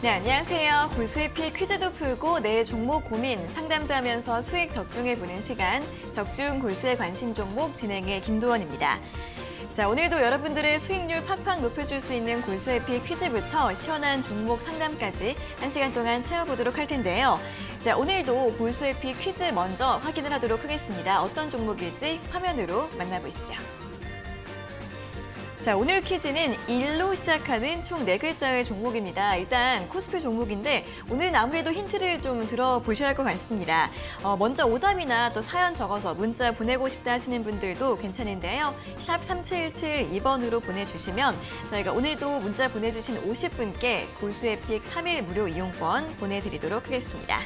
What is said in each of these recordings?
네, 안녕하세요. 골수의피 퀴즈도 풀고 내 종목 고민, 상담도 하면서 수익 적중해보는 시간, 적중 골수의 관심 종목 진행의 김도원입니다. 자, 오늘도 여러분들의 수익률 팍팍 높여줄 수 있는 골수의피 퀴즈부터 시원한 종목 상담까지 1시간 동안 채워보도록 할 텐데요. 자, 오늘도 골수의피 퀴즈 먼저 확인을 하도록 하겠습니다. 어떤 종목일지 화면으로 만나보시죠. 자, 오늘 퀴즈는 1로 시작하는 총 4글자의 종목입니다. 일단 코스피 종목인데 오늘은 아무래도 힌트를 좀 들어보셔야 할 것 같습니다. 먼저 오답이나 또 사연 적어서 문자 보내고 싶다 하시는 분들도 괜찮은데요. 샵 3772번으로 보내주시면 저희가 오늘도 문자 보내주신 50분께 골수에픽 3일 무료 이용권 보내드리도록 하겠습니다.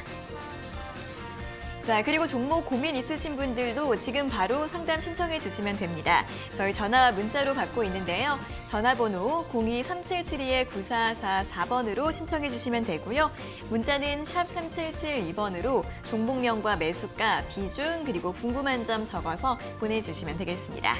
자, 그리고 종목 고민 있으신 분들도 지금 바로 상담 신청해 주시면 됩니다. 저희 전화와 문자로 받고 있는데요. 전화번호 02-3772-9444번으로 신청해 주시면 되고요. 문자는 샵 3772번으로 종목명과 매수가, 비중, 그리고 궁금한 점 적어서 보내주시면 되겠습니다.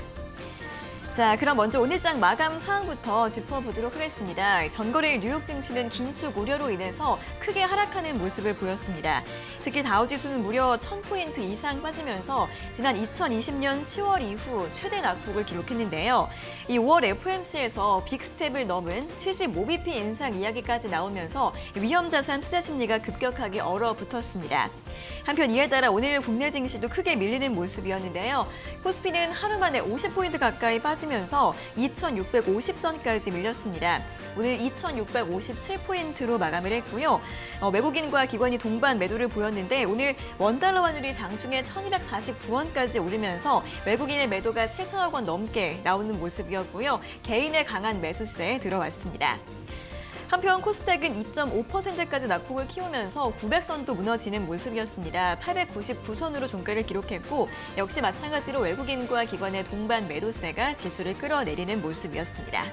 자, 그럼 먼저 오늘장 마감 상황부터 짚어보도록 하겠습니다. 전거래일 뉴욕 증시는 긴축 우려로 인해서 크게 하락하는 모습을 보였습니다. 특히 다우지수는 무려 1000포인트 이상 빠지면서 지난 2020년 10월 이후 최대 낙폭을 기록했는데요. 이 5월 FOMC에서 빅스텝을 넘은 75bp 인상 이야기까지 나오면서 위험자산 투자 심리가 급격하게 얼어붙었습니다. 한편 이에 따라 오늘 국내 증시도 크게 밀리는 모습이었는데요. 코스피는 하루 만에 50포인트 가까이 빠지면서 2650선까지 밀렸습니다. 오늘 2657포인트로 마감을 했고요. 외국인과 기관이 동반 매도를 보였는데 오늘 원달러 환율이 장중에 1249원까지 오르면서 외국인의 매도가 7천억 원 넘게 나오는 모습이었고요. 개인의 강한 매수세에 들어왔습니다. 한편 코스닥은 2.5%까지 낙폭을 키우면서 900선도 무너지는 모습이었습니다. 899선으로 종가를 기록했고 역시 마찬가지로 외국인과 기관의 동반 매도세가 지수를 끌어내리는 모습이었습니다.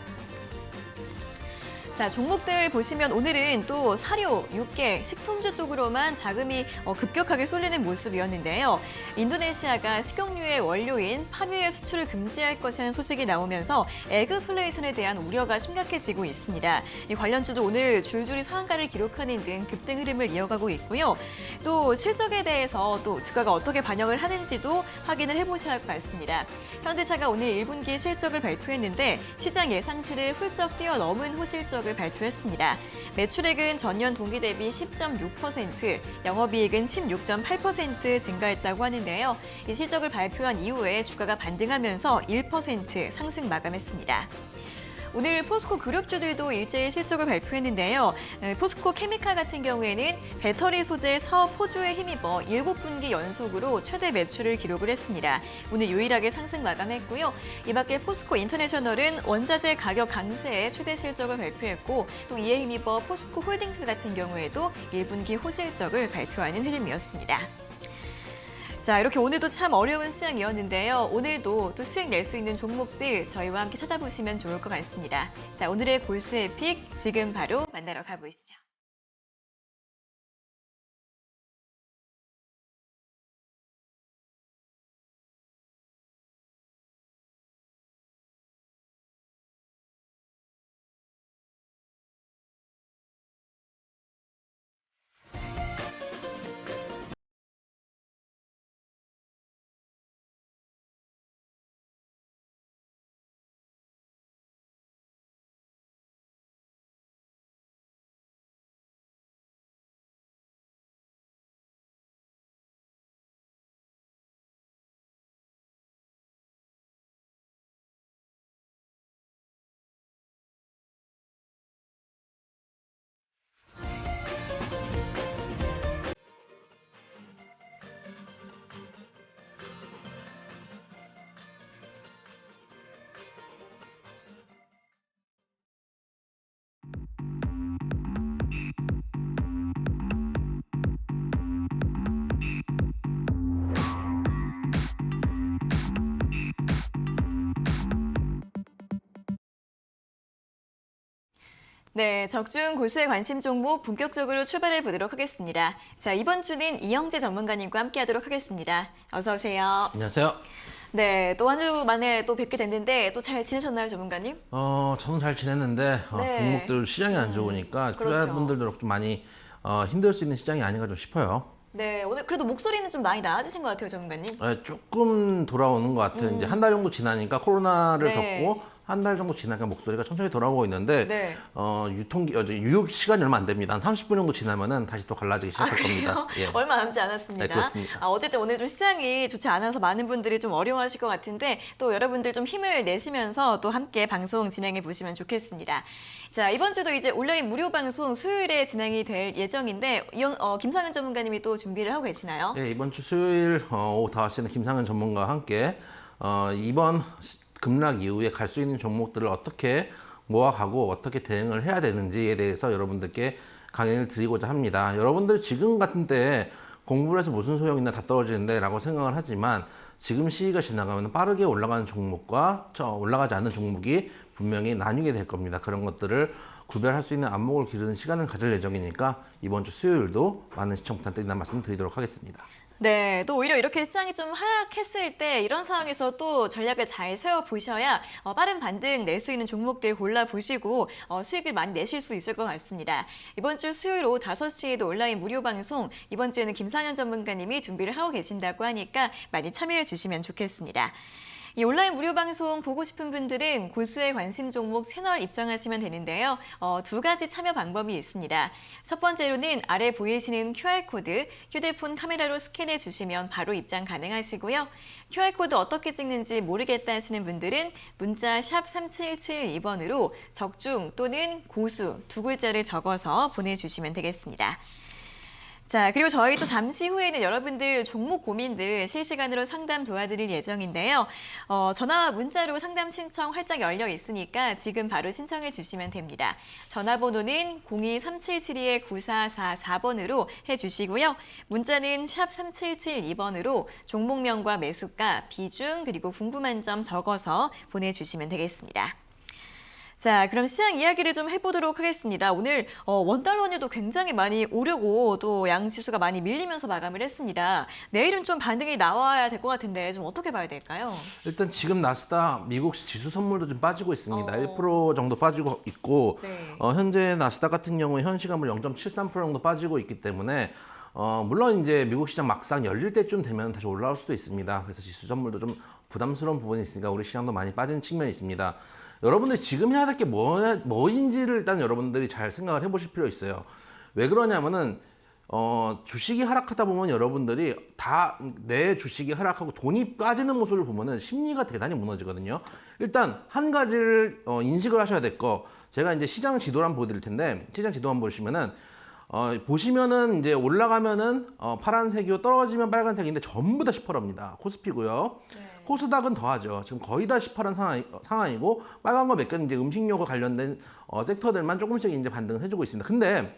자, 종목들 보시면 오늘은 또 사료, 육계, 식품주 쪽으로만 자금이 급격하게 쏠리는 모습이었는데요. 인도네시아가 식용유의 원료인 파묘의 수출을 금지할 것이라는 소식이 나오면서 에그플레이션에 대한 우려가 심각해지고 있습니다. 이 관련주도 오늘 줄줄이 상한가를 기록하는 등 급등 흐름을 이어가고 있고요. 또 실적에 대해서 또 주가가 어떻게 반영을 하는지도 확인을 해보셔야 할 것 같습니다. 현대차가 오늘 1분기 실적을 발표했는데 시장 예상치를 훌쩍 뛰어넘은 호실적 을 발표했습니다. 매출액은 전년 동기 대비 10.6%, 영업이익은 16.8% 증가했다고 하는데요. 이 실적을 발표한 이후에 주가가 반등하면서 1% 상승 마감했습니다. 오늘 포스코 그룹주들도 일제히 실적을 발표했는데요. 포스코 케미칼 같은 경우에는 배터리 소재 사업 호조에 힘입어 7분기 연속으로 최대 매출을 기록을 했습니다. 오늘 유일하게 상승 마감했고요. 이 밖에 포스코 인터내셔널은 원자재 가격 강세에 최대 실적을 발표했고 또 이에 힘입어 포스코 홀딩스 같은 경우에도 1분기 호실적을 발표하는 흐름이었습니다. 자, 이렇게 오늘도 참 어려운 시장이었는데요. 오늘도 또 수익 낼 수 있는 종목들 저희와 함께 찾아보시면 좋을 것 같습니다. 자, 오늘의 골수의 픽 지금 바로 만나러 가보시죠. 네, 적중 골수의 관심 종목 본격적으로 출발해 보도록 하겠습니다. 자, 이번 주는 이영재 전문가님과 함께하도록 하겠습니다. 어서 오세요. 안녕하세요. 네, 또 한 주 만에 또 뵙게 됐는데 또 잘 지내셨나요, 전문가님? 저는 잘 지냈는데 네. 종목들 시장이 안 좋으니까 그렇죠. 투자자분들도 좀 많이 힘들 수 있는 시장이 아닌가 좀 싶어요. 네, 오늘 그래도 목소리는 좀 많이 나아지신 것 같아요, 전문가님. 조금 돌아오는 것 같아요. 이제 한 달 정도 지나니까 코로나를 네. 겪고 한 달 정도 지나니까 목소리가 천천히 돌아오고 있는데 네. 유효 시간이 얼마 안 됩니다. 한 30분 정도 지나면은 다시 또 갈라지기 시작할 그래요? 겁니다. 예. 얼마 남지 않았습니다. 네, 그렇습니다. 어쨌든 오늘 좀 시장이 좋지 않아서 많은 분들이 좀 어려워하실 것 같은데 또 여러분들 좀 힘을 내시면서 또 함께 방송 진행해 보시면 좋겠습니다. 자, 이번 주도 이제 온라인 무료 방송 수요일에 진행이 될 예정인데 김상현 전문가님이 또 준비를 하고 계시나요? 예, 이번 주 수요일 오후 5시에는 김상현 전문가와 함께 이번 급락 이후에 갈 수 있는 종목들을 어떻게 모아가고 어떻게 대응을 해야 되는지에 대해서 여러분들께 강의를 드리고자 합니다. 여러분들 지금 같은 때에 공부를 해서 무슨 소용이 있나 다 떨어지는데 라고 생각을 하지만 지금 시기가 지나가면 빠르게 올라가는 종목과 올라가지 않는 종목이 분명히 나뉘게 될 겁니다. 그런 것들을 구별할 수 있는 안목을 기르는 시간을 가질 예정이니까 이번 주 수요일도 많은 시청 부탁드린다는 말씀 드리도록 하겠습니다. 네, 또 오히려 이렇게 시장이 좀 하락했을 때 이런 상황에서 또 전략을 잘 세워보셔야 빠른 반등 낼 수 있는 종목들 골라보시고 수익을 많이 내실 수 있을 것 같습니다. 이번 주 수요일 오후 5시에도 온라인 무료 방송, 이번 주에는 김상현 전문가님이 준비를 하고 계신다고 하니까 많이 참여해 주시면 좋겠습니다. 이 온라인 무료 방송 보고 싶은 분들은 고수의 관심 종목 채널 입장하시면 되는데요. 두 가지 참여 방법이 있습니다. 첫 번째로는 아래 보이시는 QR코드, 휴대폰 카메라로 스캔해 주시면 바로 입장 가능하시고요. QR코드 어떻게 찍는지 모르겠다 하시는 분들은 문자 샵 3772번으로 적중 또는 고수 두 글자를 적어서 보내주시면 되겠습니다. 자, 그리고 저희 또 잠시 후에는 여러분들 종목 고민들 실시간으로 상담 도와드릴 예정인데요. 전화와 문자로 상담 신청 활짝 열려 있으니까 지금 바로 신청해 주시면 됩니다. 전화번호는 02-377-9444번으로 해주시고요. 문자는 샵 3772번으로 종목명과 매수가, 비중, 그리고 궁금한 점 적어서 보내주시면 되겠습니다. 자, 그럼 시장 이야기를 좀 해보도록 하겠습니다. 오늘 원달러 환율도 굉장히 많이 오르고 또 양지수가 많이 밀리면서 마감을 했습니다. 내일은 좀 반등이 나와야 될 것 같은데 좀 어떻게 봐야 될까요? 일단 지금 나스닥 미국 지수 선물도 좀 빠지고 있습니다. 1% 정도 빠지고 있고 네. 현재 나스닥 같은 경우에 현 시간으로 0.73% 정도 빠지고 있기 때문에 물론 이제 미국 시장 막상 열릴 때쯤 되면 다시 올라올 수도 있습니다. 그래서 지수 선물도 좀 부담스러운 부분이 있으니까 우리 시장도 많이 빠진 측면이 있습니다. 여러분들이 지금 해야 될 게 뭐인지를 일단 여러분들이 잘 생각을 해보실 필요 있어요. 왜 그러냐면은 주식이 하락하다 보면 여러분들이 다 내 주식이 하락하고 돈이 빠지는 모습을 보면은 심리가 대단히 무너지거든요. 일단 한 가지를 인식을 하셔야 될 거, 제가 이제 시장 지도를 한번 보여드릴 텐데 시장 지도 한번 보시면은 보시면은 이제 올라가면은 파란색이고 떨어지면 빨간색인데 전부 다 18%입니다. 코스피고요. 네. 코스닥은 더하죠. 지금 거의 다 18한 상황이고 빨간 거 몇 개는 이제 음식료가 관련된 섹터들만 조금씩 이제 반등을 해주고 있습니다. 근데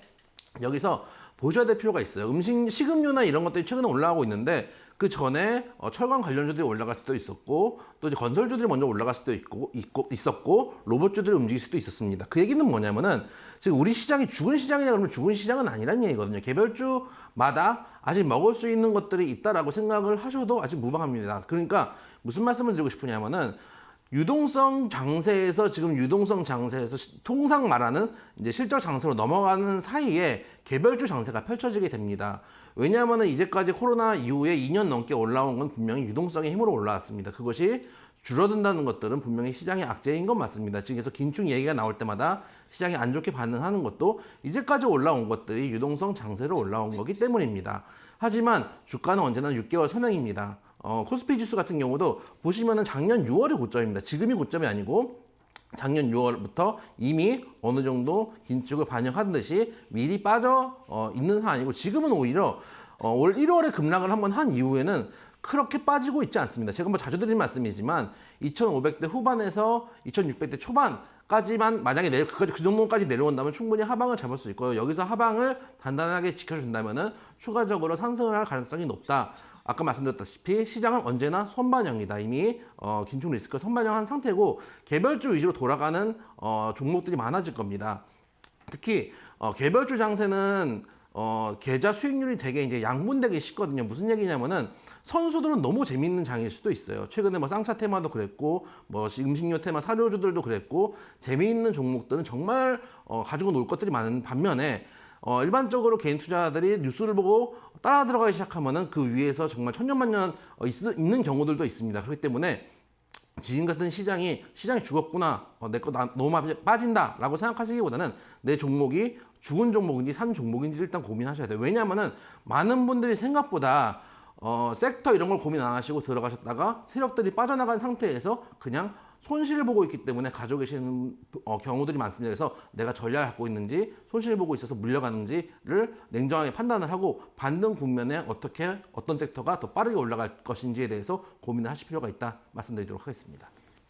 여기서 보셔야 될 필요가 있어요. 식음료나 이런 것들이 최근에 올라가고 있는데 그 전에 철강 관련주들이 올라갈 수도 있었고 또 이제 건설주들이 먼저 올라갈 수도 있었고 로봇주들이 움직일 수도 있었습니다. 그 얘기는 뭐냐면은 지금 우리 시장이 죽은 시장이냐 그러면 죽은 시장은 아니란 얘기거든요. 개별주마다 아직 먹을 수 있는 것들이 있다라고 생각을 하셔도 아직 무방합니다. 그러니까 무슨 말씀을 드리고 싶으냐면은 유동성 장세에서 통상 말하는 이제 실적 장세로 넘어가는 사이에 개별주 장세가 펼쳐지게 됩니다. 왜냐하면 이제까지 코로나 이후에 2년 넘게 올라온 건 분명히 유동성의 힘으로 올라왔습니다. 그것이 줄어든다는 것들은 분명히 시장의 악재인 건 맞습니다. 지금 계속 긴축 얘기가 나올 때마다 시장이 안 좋게 반응하는 것도 이제까지 올라온 것들이 유동성 장세로 올라온 거기 때문입니다. 하지만 주가는 언제나 6개월 선행입니다. 코스피 지수 같은 경우도 보시면은 작년 6월이 고점입니다. 지금이 고점이 아니고 작년 6월부터 이미 어느 정도 긴축을 반영한 듯이 미리 빠져 있는 상황이고 지금은 오히려 올 1월에 급락을 한번 한 이후에는 그렇게 빠지고 있지 않습니다. 제가 뭐 자주 드린 말씀이지만 2,500대 후반에서 2,600대 초반까지만 만약에 그 정도까지 내려온다면 충분히 하방을 잡을 수 있고요. 여기서 하방을 단단하게 지켜준다면은 추가적으로 상승을 할 가능성이 높다. 아까 말씀드렸다시피 시장은 언제나 선반영이다. 이미 긴축 리스크 선반영한 상태고 개별주 위주로 돌아가는 종목들이 많아질 겁니다. 특히 개별주 장세는 계좌 수익률이 되게 이제 양분되기 쉽거든요. 무슨 얘기냐면은 선수들은 너무 재밌는 장일 수도 있어요. 최근에 뭐 쌍차 테마도 그랬고, 뭐 음식료 테마 사료주들도 그랬고, 재미있는 종목들은 정말 가지고 놀 것들이 많은 반면에 일반적으로 개인 투자자들이 뉴스를 보고 따라 들어가기 시작하면은 그 위에서 정말 천년만년 있는 경우들도 있습니다. 그렇기 때문에 지금 같은 시장이 죽었구나, 내 거 너무 빠진다라고 생각하시기보다는 내 종목이 죽은 종목인지 산 종목인지 일단 고민하셔야 돼요. 왜냐하면은 많은 분들이 생각보다 섹터 이런 걸 고민 안 하시고 들어가셨다가 세력들이 빠져나간 상태에서 그냥 손실을 보고 있기 때문에 가지고 계시는 경우들이 많습니다. 그래서 내가 전략을 갖고 있는지 손실을 보고 있어서 물려가는지를 냉정하게 판단을 하고 반등 국면에 어떤 섹터가 더 빠르게 올라갈 것인지에 대해서 고민을 하실 필요가 있다 말씀드리도록 하겠습니다.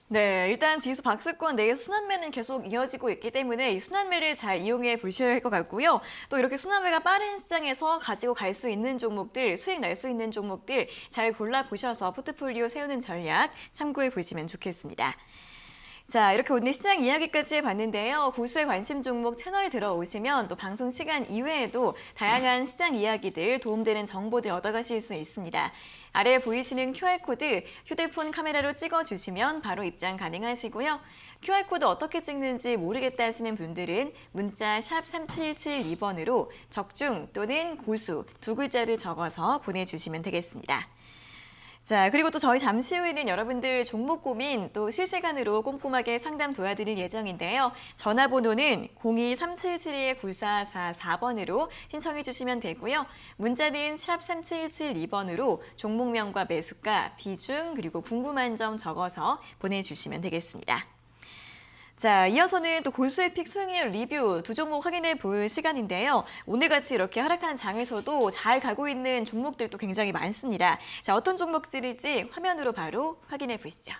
네, 일단 지수 박스권 내에 순환매는 계속 이어지고 있기 때문에 이 순환매를 잘 이용해 보셔야 할 것 같고요. 또 이렇게 순환매가 빠른 시장에서 가지고 갈 수 있는 종목들, 수익 날 수 있는 종목들 잘 골라보셔서 포트폴리오 세우는 전략 참고해 보시면 좋겠습니다. 자, 이렇게 오늘 시장 이야기까지 해봤는데요. 고수의 관심 종목 채널 들어오시면 또 방송 시간 이외에도 다양한 시장 이야기들, 도움되는 정보들 얻어가실 수 있습니다. 아래에 보이시는 QR코드 휴대폰 카메라로 찍어주시면 바로 입장 가능하시고요. QR코드 어떻게 찍는지 모르겠다 하시는 분들은 문자 샵 3772번으로 적중 또는 고수 두 글자를 적어서 보내주시면 되겠습니다. 자, 그리고 또 저희 잠시 후에는 여러분들 종목 고민 또 실시간으로 꼼꼼하게 상담 도와드릴 예정인데요. 전화번호는 02-3772-9444번으로 신청해 주시면 되고요. 문자는 샵 3772번으로 종목명과 매수가, 비중, 그리고 궁금한 점 적어서 보내주시면 되겠습니다. 자, 이어서는 또 골수의 픽 수익률 리뷰 두 종목 확인해 볼 시간인데요. 오늘같이 이렇게 하락한 장에서도 잘 가고 있는 종목들도 굉장히 많습니다. 자, 어떤 종목들일지 화면으로 바로 확인해 보시죠.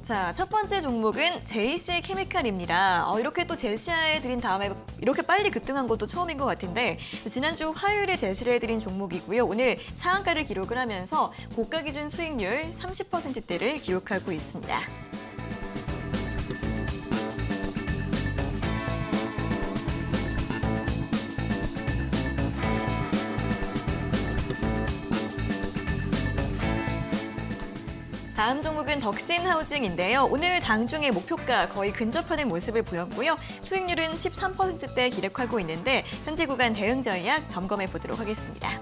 자, 첫 번째 종목은 JC 케미칼입니다. 이렇게 또 제시해 드린 다음에 이렇게 빨리 급등한 것도 처음인 것 같은데 지난주 화요일에 제시를 해드린 종목이고요. 오늘 상한가를 기록을 하면서 고가 기준 수익률 30%대를 기록하고 있습니다. 다음 종목은 덕신하우징인데요. 오늘 장중에 목표가 거의 근접하는 모습을 보였고요. 수익률은 13%대 기록하고 있는데 현재 구간 대응 전략 점검해 보도록 하겠습니다.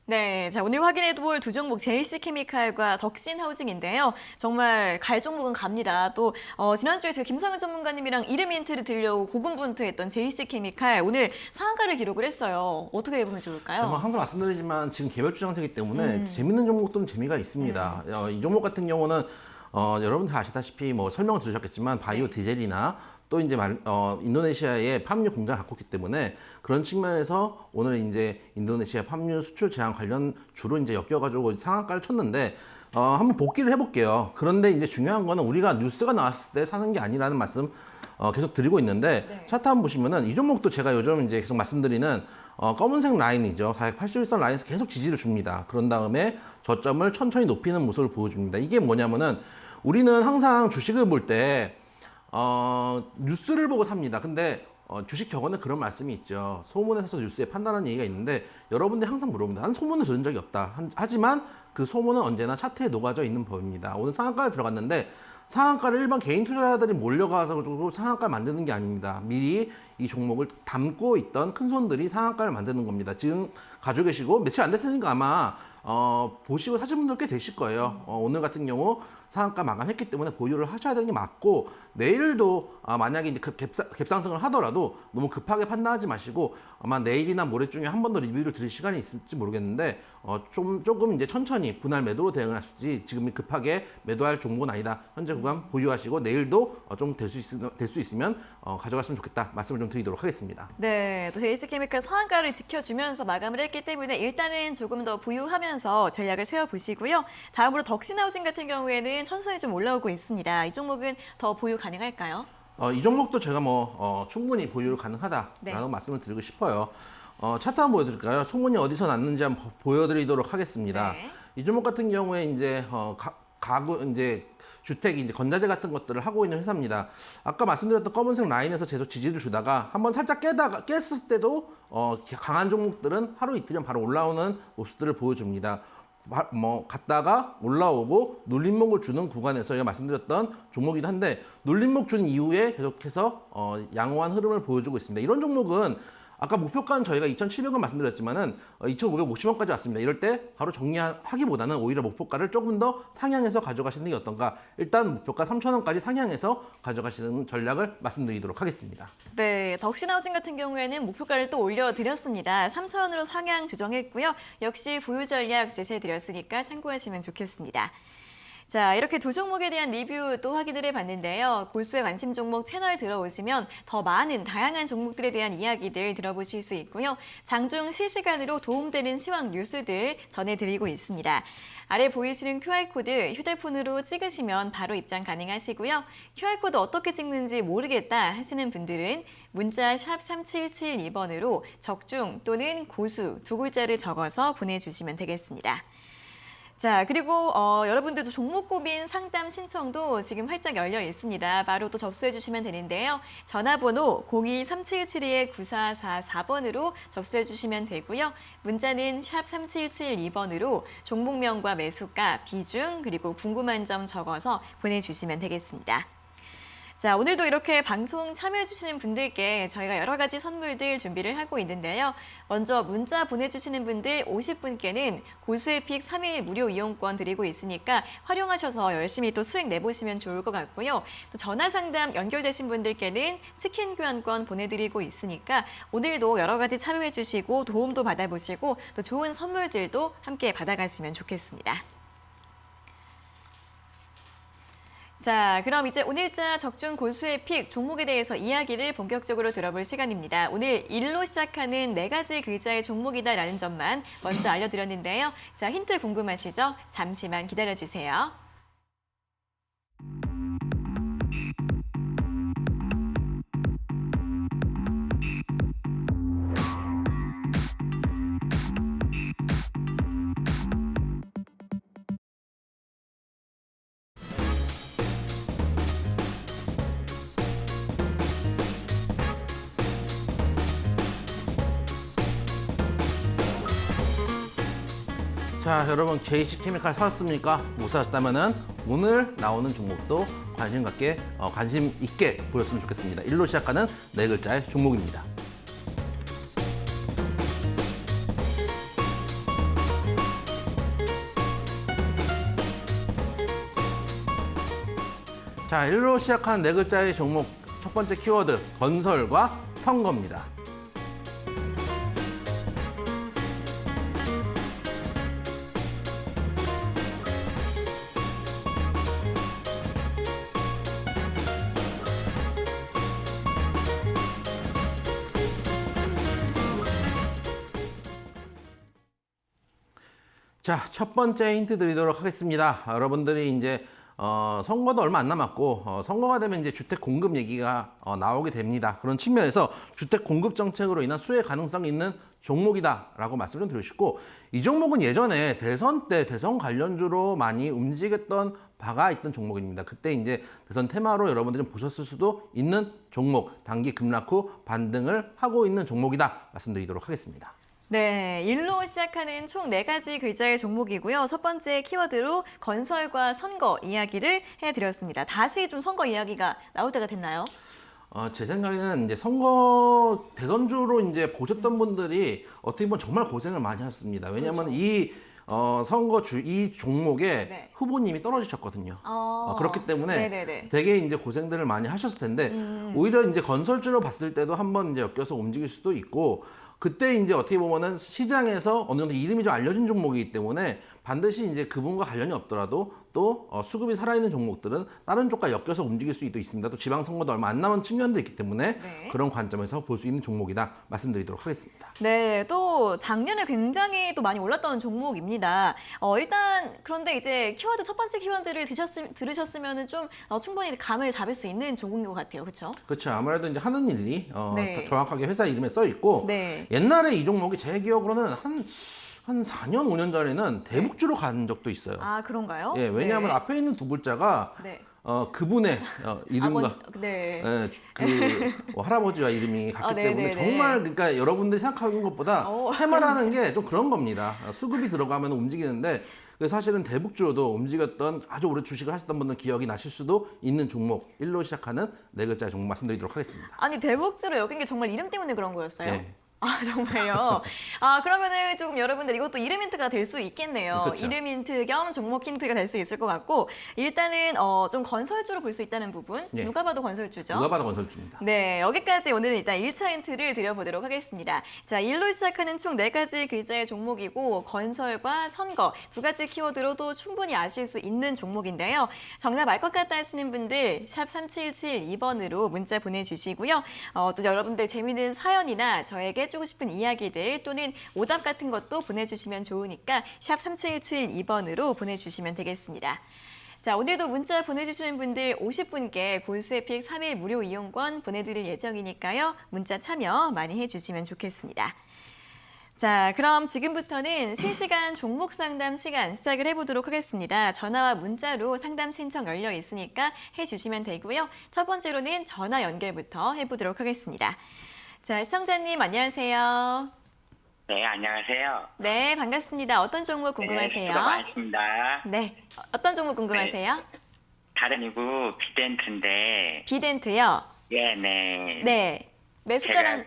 네, 자 오늘 확인해볼 두 종목 JC케미칼과 덕신하우징인데요. 정말 갈 종목은 갑니다. 또 지난주에 제가 김성현 전문가님이랑 이름 힌트를 드리려고 고군분투했던 JC케미칼 오늘 상한가를 기록을 했어요. 어떻게 보면 좋을까요? 항상 말씀드리지만 지금 개별 주장세이기 때문에 재밌는 종목들은 재미가 있습니다. 이 종목 같은 경우는 여러분들 아시다시피 뭐 설명을 들으셨겠지만 바이오 디젤이나 또 이제 인도네시아의 팜유 공장을 갖고 있기 때문에 그런 측면에서 오늘 이제 인도네시아 팜유 수출 제한 관련 주로 이제 엮여가지고 상한가를 쳤는데 한번 복귀를 해볼게요. 그런데 이제 중요한 거는 우리가 뉴스가 나왔을 때 사는 게 아니라는 말씀 계속 드리고 있는데 네. 차트 한번 보시면은 이 종목도 제가 요즘 이제 계속 말씀드리는 검은색 라인이죠. 481선 라인에서 계속 지지를 줍니다. 그런 다음에 저점을 천천히 높이는 모습을 보여줍니다. 이게 뭐냐면은 우리는 항상 주식을 볼 때 뉴스를 보고 삽니다. 근데 주식 격언에 그런 말씀이 있죠. 소문에 사서 뉴스에 판단하는 얘기가 있는데 여러분들이 항상 물어봅니다. 난 소문을 들은 적이 없다. 하지만 그 소문은 언제나 차트에 녹아져 있는 법입니다. 오늘 상한가에 들어갔는데 상한가를 일반 개인 투자자들이 몰려가서 상한가를 만드는 게 아닙니다. 미리 이 종목을 담고 있던 큰 손들이 상한가를 만드는 겁니다. 지금 가지고 계시고 며칠 안 됐으니까 아마 보시고 사신 분들 꽤 되실 거예요. 오늘 같은 경우 상한가 마감했기 때문에 보유를 하셔야 되는 게 맞고, 내일도 만약에 이제 갭상승을 하더라도 너무 급하게 판단하지 마시고 아마 내일이나 모레 중에 한 번 더 리뷰를 드릴 시간이 있을지 모르겠는데 조금 이제 천천히 분할 매도로 대응을 하시지, 지금 급하게 매도할 종목은 아니다. 현재 구간 보유하시고 내일도 좀 될 수 있으면 가져갔으면 좋겠다 말씀을 좀 드리도록 하겠습니다. 네, 또 JH케미칼 상한가를 지켜주면서 마감을 했기 때문에 일단은 조금 더 보유하면서 전략을 세워보시고요. 다음으로 덕신하우징 같은 경우에는 천천히 좀 올라오고 있습니다. 이 종목은 더 보유 가능할까요? 이 종목도 제가 충분히 보유 가능하다라고 네. 말씀을 드리고 싶어요. 차트 한번 보여드릴까요? 소문이 어디서 났는지 한번 보여드리도록 하겠습니다. 네. 이 종목 같은 경우에 이제 가구 이제 주택 이제 건자재 같은 것들을 하고 있는 회사입니다. 아까 말씀드렸던 검은색 라인에서 계속 지지를 주다가 한번 살짝 깼을 때도 강한 종목들은 하루 이틀이면 바로 올라오는 모습들을 보여줍니다. 갔다가 올라오고 눌림목을 주는 구간에서 제가 말씀드렸던 종목이긴 한데, 눌림목 준 이후에 계속해서 양호한 흐름을 보여주고 있습니다. 이런 종목은 아까 목표가는 저희가 2,700원 말씀드렸지만은 2,550원까지 왔습니다. 이럴 때 바로 정리하기보다는 오히려 목표가를 조금 더 상향해서 가져가시는 게 어떤가. 일단 목표가 3,000원까지 상향해서 가져가시는 전략을 말씀드리도록 하겠습니다. 네, 덕신하우징 같은 경우에는 목표가를 또 올려드렸습니다. 3,000원으로 상향 조정했고요. 역시 보유 전략 제시해드렸으니까 참고하시면 좋겠습니다. 자, 이렇게 두 종목에 대한 리뷰 또 확인을 해봤는데요. 골수의 관심 종목 채널 들어오시면 더 많은 다양한 종목들에 대한 이야기들 들어보실 수 있고요. 장중 실시간으로 도움되는 시황 뉴스들 전해드리고 있습니다. 아래 보이시는 QR코드 휴대폰으로 찍으시면 바로 입장 가능하시고요. QR코드 어떻게 찍는지 모르겠다 하시는 분들은 문자 샵 3772번으로 적중 또는 고수 두 글자를 적어서 보내주시면 되겠습니다. 자, 그리고 여러분들도 종목 고민 상담 신청도 지금 활짝 열려 있습니다. 바로 또 접수해 주시면 되는데요. 전화번호 02-377-9444번으로 접수해 주시면 되고요. 문자는 샵 3772번으로 종목명과 매수가, 비중, 그리고 궁금한 점 적어서 보내주시면 되겠습니다. 자, 오늘도 이렇게 방송 참여해주시는 분들께 저희가 여러 가지 선물들 준비를 하고 있는데요. 먼저 문자 보내주시는 분들 50분께는 고수의 픽 3일 무료 이용권 드리고 있으니까 활용하셔서 열심히 또 수익 내보시면 좋을 것 같고요. 또 전화 상담 연결되신 분들께는 치킨 교환권 보내드리고 있으니까 오늘도 여러 가지 참여해주시고 도움도 받아보시고 또 좋은 선물들도 함께 받아가시면 좋겠습니다. 자, 그럼 이제 오늘자 적중 골수의 픽 종목에 대해서 이야기를 본격적으로 들어볼 시간입니다. 오늘 1로 시작하는 4가지 글자의 종목이다라는 점만 먼저 알려드렸는데요. 자, 힌트 궁금하시죠? 잠시만 기다려주세요. 자, 여러분 JH케미칼 사셨습니까? 못 사셨다면은 오늘 나오는 종목도 관심 있게 보셨으면 좋겠습니다. 1로 시작하는 4글자의 종목입니다. 자, 1로 시작하는 4글자의 종목 첫 번째 키워드 건설과 선거입니다. 자, 첫 번째 힌트 드리도록 하겠습니다. 여러분들이 이제 선거도 얼마 안 남았고 선거가 되면 이제 주택 공급 얘기가 나오게 됩니다. 그런 측면에서 주택 공급 정책으로 인한 수혜 가능성이 있는 종목이다라고 말씀을 좀 드리고 싶고, 이 종목은 예전에 대선 때 대선 관련주로 많이 움직였던 바가 있던 종목입니다. 그때 이제 대선 테마로 여러분들이 보셨을 수도 있는 종목, 단기 급락 후 반등을 하고 있는 종목이다 말씀드리도록 하겠습니다. 네, 1로 시작하는 총 4가지 글자의 종목이고요. 첫 번째 키워드로 건설과 선거 이야기를 해드렸습니다. 다시 좀 선거 이야기가 나올 때가 됐나요? 제 생각에는 이제 선거 대선주로 이제 보셨던 분들이 어떻게 보면 정말 고생을 많이 하셨습니다. 왜냐하면 그렇죠. 이 선거 이 종목에 네. 후보님이 떨어지셨거든요. 그렇기 때문에 네네네. 되게 이제 고생들을 많이 하셨을 텐데 오히려 이제 건설주로 봤을 때도 한번 이제 엮여서 움직일 수도 있고 그때 이제 어떻게 보면은 시장에서 어느 정도 이름이 좀 알려진 종목이기 때문에 반드시 이제 그분과 관련이 없더라도 또 수급이 살아있는 종목들은 다른 쪽과 엮여서 움직일 수도 있습니다. 또 지방선거도 얼마 안 남은 측면도 있기 때문에 네. 그런 관점에서 볼 수 있는 종목이다 말씀드리도록 하겠습니다. 네, 또 작년에 굉장히 또 많이 올랐던 종목입니다. 일단 그런데 이제 키워드 첫 번째 키워드를 들으셨으면 좀 충분히 감을 잡을 수 있는 종목인 것 같아요, 그렇죠? 그렇죠. 아무래도 이제 하는 일이 네. 정확하게 회사 이름에 써 있고 네. 옛날에 이 종목이 제 기억으로는 한 4년, 5년 전에는 대북주로 간 적도 있어요. 아, 그런가요? 예, 왜냐하면 네. 앞에 있는 두 글자가 네. 그분의 이름과 네. 예, 할아버지와 이름이 같기 네, 때문에 네, 정말 네. 그러니까 여러분들이 생각하는 것보다 해마라는 게 좀 그런 겁니다. 수급이 들어가면 움직이는데 사실은 대북주로도 움직였던 아주 오래 주식을 하셨던 분들 기억이 나실 수도 있는 종목 1로 시작하는 네 글자의 종목 말씀드리도록 하겠습니다. 아니, 대북주로 여긴 게 정말 이름 때문에 그런 거였어요? 네. 아, 정말요? 그러면은 조금 여러분들 이것도 이름 힌트가 될 수 있겠네요. 그렇죠. 이름 힌트 겸 종목 힌트가 될 수 있을 것 같고, 일단은 좀 건설주로 볼 수 있다는 부분. 예. 누가 봐도 건설주죠? 누가 봐도 건설주입니다. 네, 여기까지 오늘은 일단 1차 힌트를 드려보도록 하겠습니다. 자, 1로 시작하는 총 4가지 글자의 종목이고 건설과 선거 두 가지 키워드로도 충분히 아실 수 있는 종목인데요. 정답 알 것 같다 하시는 분들 샵 3772번으로 문자 보내주시고요. 또 여러분들 재미있는 사연이나 저에게 해주고 싶은 이야기들 또는 오답 같은 것도 보내주시면 좋으니까 샵 3772번으로 보내주시면 되겠습니다. 자, 오늘도 문자 보내주시는 분들 50분께 골수에픽 3일 무료 이용권 보내드릴 예정이니까요. 문자 참여 많이 해주시면 좋겠습니다. 자, 그럼 지금부터는 실시간 종목 상담 시간 시작을 해보도록 하겠습니다. 전화와 문자로 상담 신청 열려 있으니까 해주시면 되고요. 첫 번째로는 전화 연결부터 해보도록 하겠습니다. 자, 시청자님 안녕하세요. 네, 안녕하세요. 네, 반갑습니다. 어떤 종목 네, 궁금하세요? 수고 많으십니다. 네, 어떤 종목 궁금하세요? 다른 이고 비덴트인데, 비덴트요? 예, 네. 네, 매수가랑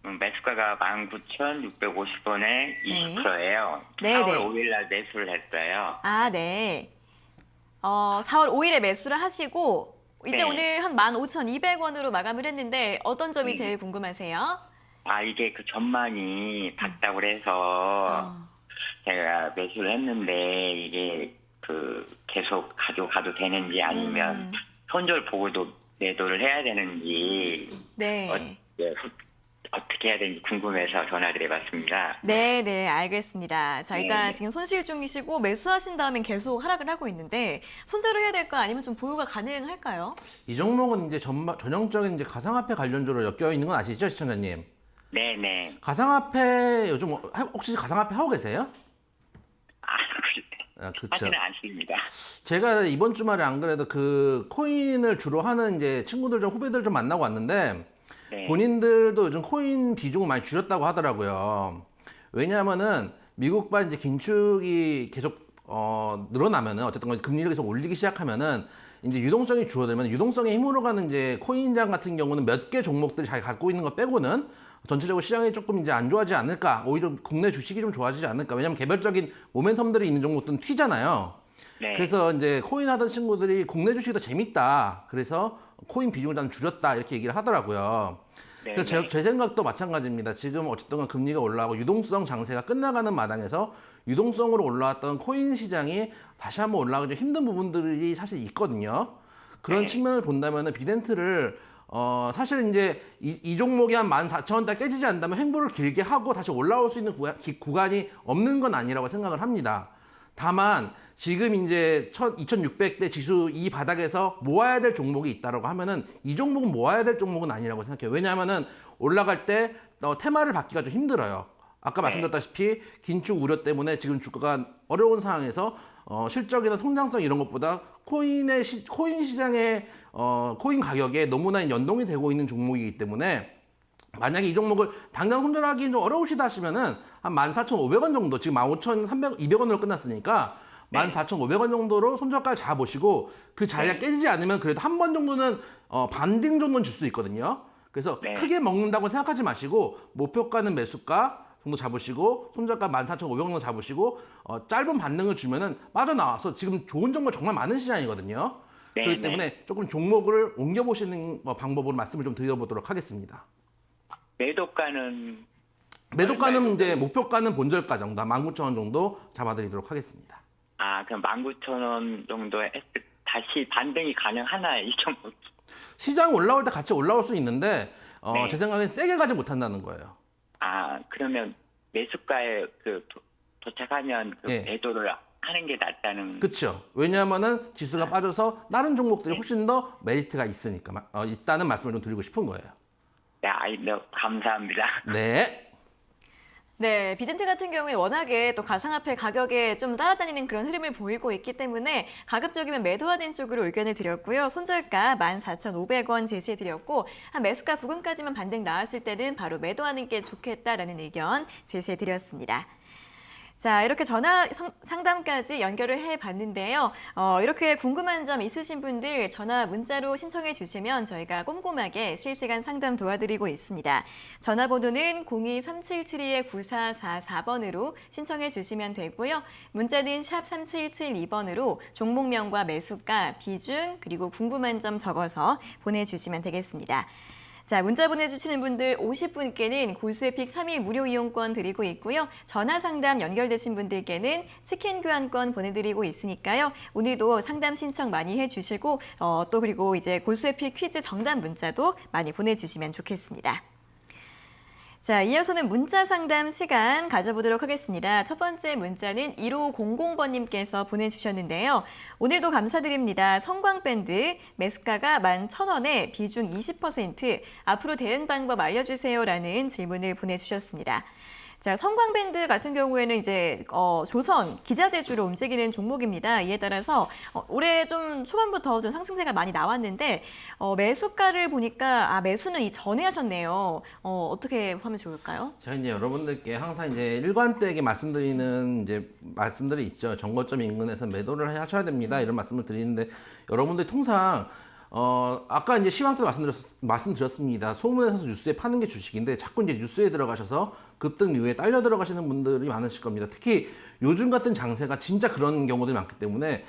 매수가가 19,650원에 20%예요. 네, 4월 네. 5일 날 매수를 했어요. 네. 4월 5일에 매수를 하시고 이제 네. 오늘 한 15,200원으로 마감을 했는데 어떤 점이 제일 궁금하세요? 이게 그 전망이 밝다고 해서 제가 매수를 했는데, 이게 계속 가져가도 되는지 아니면 손절 보고도 매도를 해야 되는지, 네. 어떻게 해야 되는지 궁금해서 전화드려봤습니다. 네, 알겠습니다. 자, 일단 네. 지금 손실 중이시고 매수하신 다음엔 계속 하락을 하고 있는데 손절을 해야 될까 아니면 좀 보유가 가능할까요? 이 종목은 이제 전형적인 이제 가상화폐 관련주로 엮여 있는 건 아시죠, 시청자님? 네네. 가상화폐 요즘 혹시 가상화폐 하고 계세요? 그렇죠. 하지는 않습니다. 제가 이번 주말에 안 그래도 그 코인을 주로 하는 이제 친구들 좀 후배들 좀 만나고 왔는데 네. 본인들도 요즘 코인 비중을 많이 줄였다고 하더라고요. 왜냐하면은 미국발 이제 긴축이 계속 늘어나면은 어쨌든 간에 금리를 계속 올리기 시작하면은 이제 유동성이 줄어들면 유동성의 힘으로 가는 이제 코인장 같은 경우는 몇 개 종목들이 잘 갖고 있는 거 빼고는 전체적으로 시장이 조금 이제 안 좋아지지 않을까, 오히려 국내 주식이 좀 좋아지지 않을까. 왜냐면 개별적인 모멘텀들이 있는 종목들은 튀잖아요. 네. 그래서 이제 코인 하던 친구들이 국내 주식이 더 재밌다. 그래서 코인 비중을 좀 줄였다. 이렇게 얘기를 하더라고요. 네, 그래서 네. 제 생각도 마찬가지입니다. 지금 어쨌든 간 금리가 올라가고 유동성 장세가 끝나가는 마당에서 유동성으로 올라왔던 코인 시장이 다시 한번 올라가기 좀 힘든 부분들이 사실 있거든요. 그런 네. 측면을 본다면 비덴트를 사실 이제 이 종목이 한 14,000원대 깨지지 않는다면 횡보를 길게 하고 다시 올라올 수 있는 구간이 없는 건 아니라고 생각을 합니다. 다만 지금 이제 2,600대 지수 이 바닥에서 모아야 될 종목이 있다라고 하면은 이 종목은 모아야 될 종목은 아니라고 생각해요. 왜냐하면은 올라갈 때 테마를 받기가 좀 힘들어요. 아까 말씀드렸다시피 긴축 우려 때문에 지금 주가가 어려운 상황에서 실적이나 성장성 이런 것보다 코인 시장의 코인 가격에 너무나 연동이 되고 있는 종목이기 때문에 만약에 이 종목을 당장 손절하기 좀 어려우시다 하시면은 한 14,500원 정도, 지금 15,200원으로 끝났으니까 14,500원 정도로 손절가를 잡아보시고 그 자리가 깨지지 않으면 그래도 한 번 정도는 반등 정도는 줄 수 있거든요. 그래서 네. 크게 먹는다고 생각하지 마시고 목표가는 매수가, 정도 잡으시고 손절가 14,500원 정도 잡으시고 짧은 반등을 주면은 빠져나와서 지금 좋은 종목 정말 많은 시장이거든요. 네, 그렇기 네. 때문에 조금 종목을 옮겨보시는 방법으로 말씀을 좀 드려보도록 하겠습니다. 매도가는 매도가는 이제 목표가는 본절가 정도 19,000원 정도 잡아드리도록 하겠습니다. 그럼 19,000원 정도 다시 반등이 가능하나 이 정도. 시장 올라올 때 같이 올라올 수 있는데 네. 제 생각엔 세게 가지 못한다는 거예요. 그러면 매수가에 도착하면 예. 매도를 하는 게 낫다는. 그렇죠. 왜냐하면은 지수가 빠져서 다른 종목들이 훨씬 더 메리트가 있으니까 있다는 말씀을 좀 드리고 싶은 거예요. 네, 감사합니다. 네. 네, 비든트 같은 경우에 워낙에 또 가상화폐 가격에 좀 따라다니는 그런 흐름을 보이고 있기 때문에 가급적이면 매도하는 쪽으로 의견을 드렸고요. 손절가 14,500원 제시해드렸고 한 매수가 부근까지만 반등 나왔을 때는 바로 매도하는 게 좋겠다라는 의견 제시해드렸습니다. 자, 이렇게 전화 상담까지 연결을 해봤는데요. 이렇게 궁금한 점 있으신 분들 전화 문자로 신청해 주시면 저희가 꼼꼼하게 실시간 상담 도와드리고 있습니다. 전화번호는 02-3772-9444번으로 신청해 주시면 되고요. 문자는 샵 3772번으로 종목명과 매수가, 비중, 그리고 궁금한 점 적어서 보내주시면 되겠습니다. 자, 문자 보내주시는 분들 50분께는 골수의픽 3일 무료 이용권 드리고 있고요. 전화 상담 연결되신 분들께는 치킨 교환권 보내드리고 있으니까요. 오늘도 상담 신청 많이 해주시고 또 그리고 이제 골수의픽 퀴즈 정답 문자도 많이 보내주시면 좋겠습니다. 자, 이어서는 문자 상담 시간 가져보도록 하겠습니다. 첫 번째 문자는 1500번님께서 보내주셨는데요. 오늘도 감사드립니다. 성광밴드 매수가가 11,000원에 비중 20%, 앞으로 대응 방법 알려주세요라는 질문을 보내주셨습니다. 자, 성광밴드 같은 경우에는 이제 조선, 기자재주로 움직이는 종목입니다. 이에 따라서 올해 좀 초반부터 좀 상승세가 많이 나왔는데 매수가를 보니까 매수는 이전에 하셨네요. 어떻게 하면 좋을까요? 제가 이제 여러분들께 항상 이제 일관되게 말씀드리는 이제 말씀들이 있죠. 정거점 인근에서 매도를 하셔야 됩니다. 이런 말씀을 드리는데 여러분들이 통상 아까 이제 시황 때 말씀드렸습니다. 소문에서 뉴스에 파는 게 주식인데 자꾸 이제 뉴스에 들어가셔서 급등 이후에 딸려 들어가시는 분들이 많으실 겁니다. 특히 요즘 같은 장세가 진짜 그런 경우들이 많기 때문에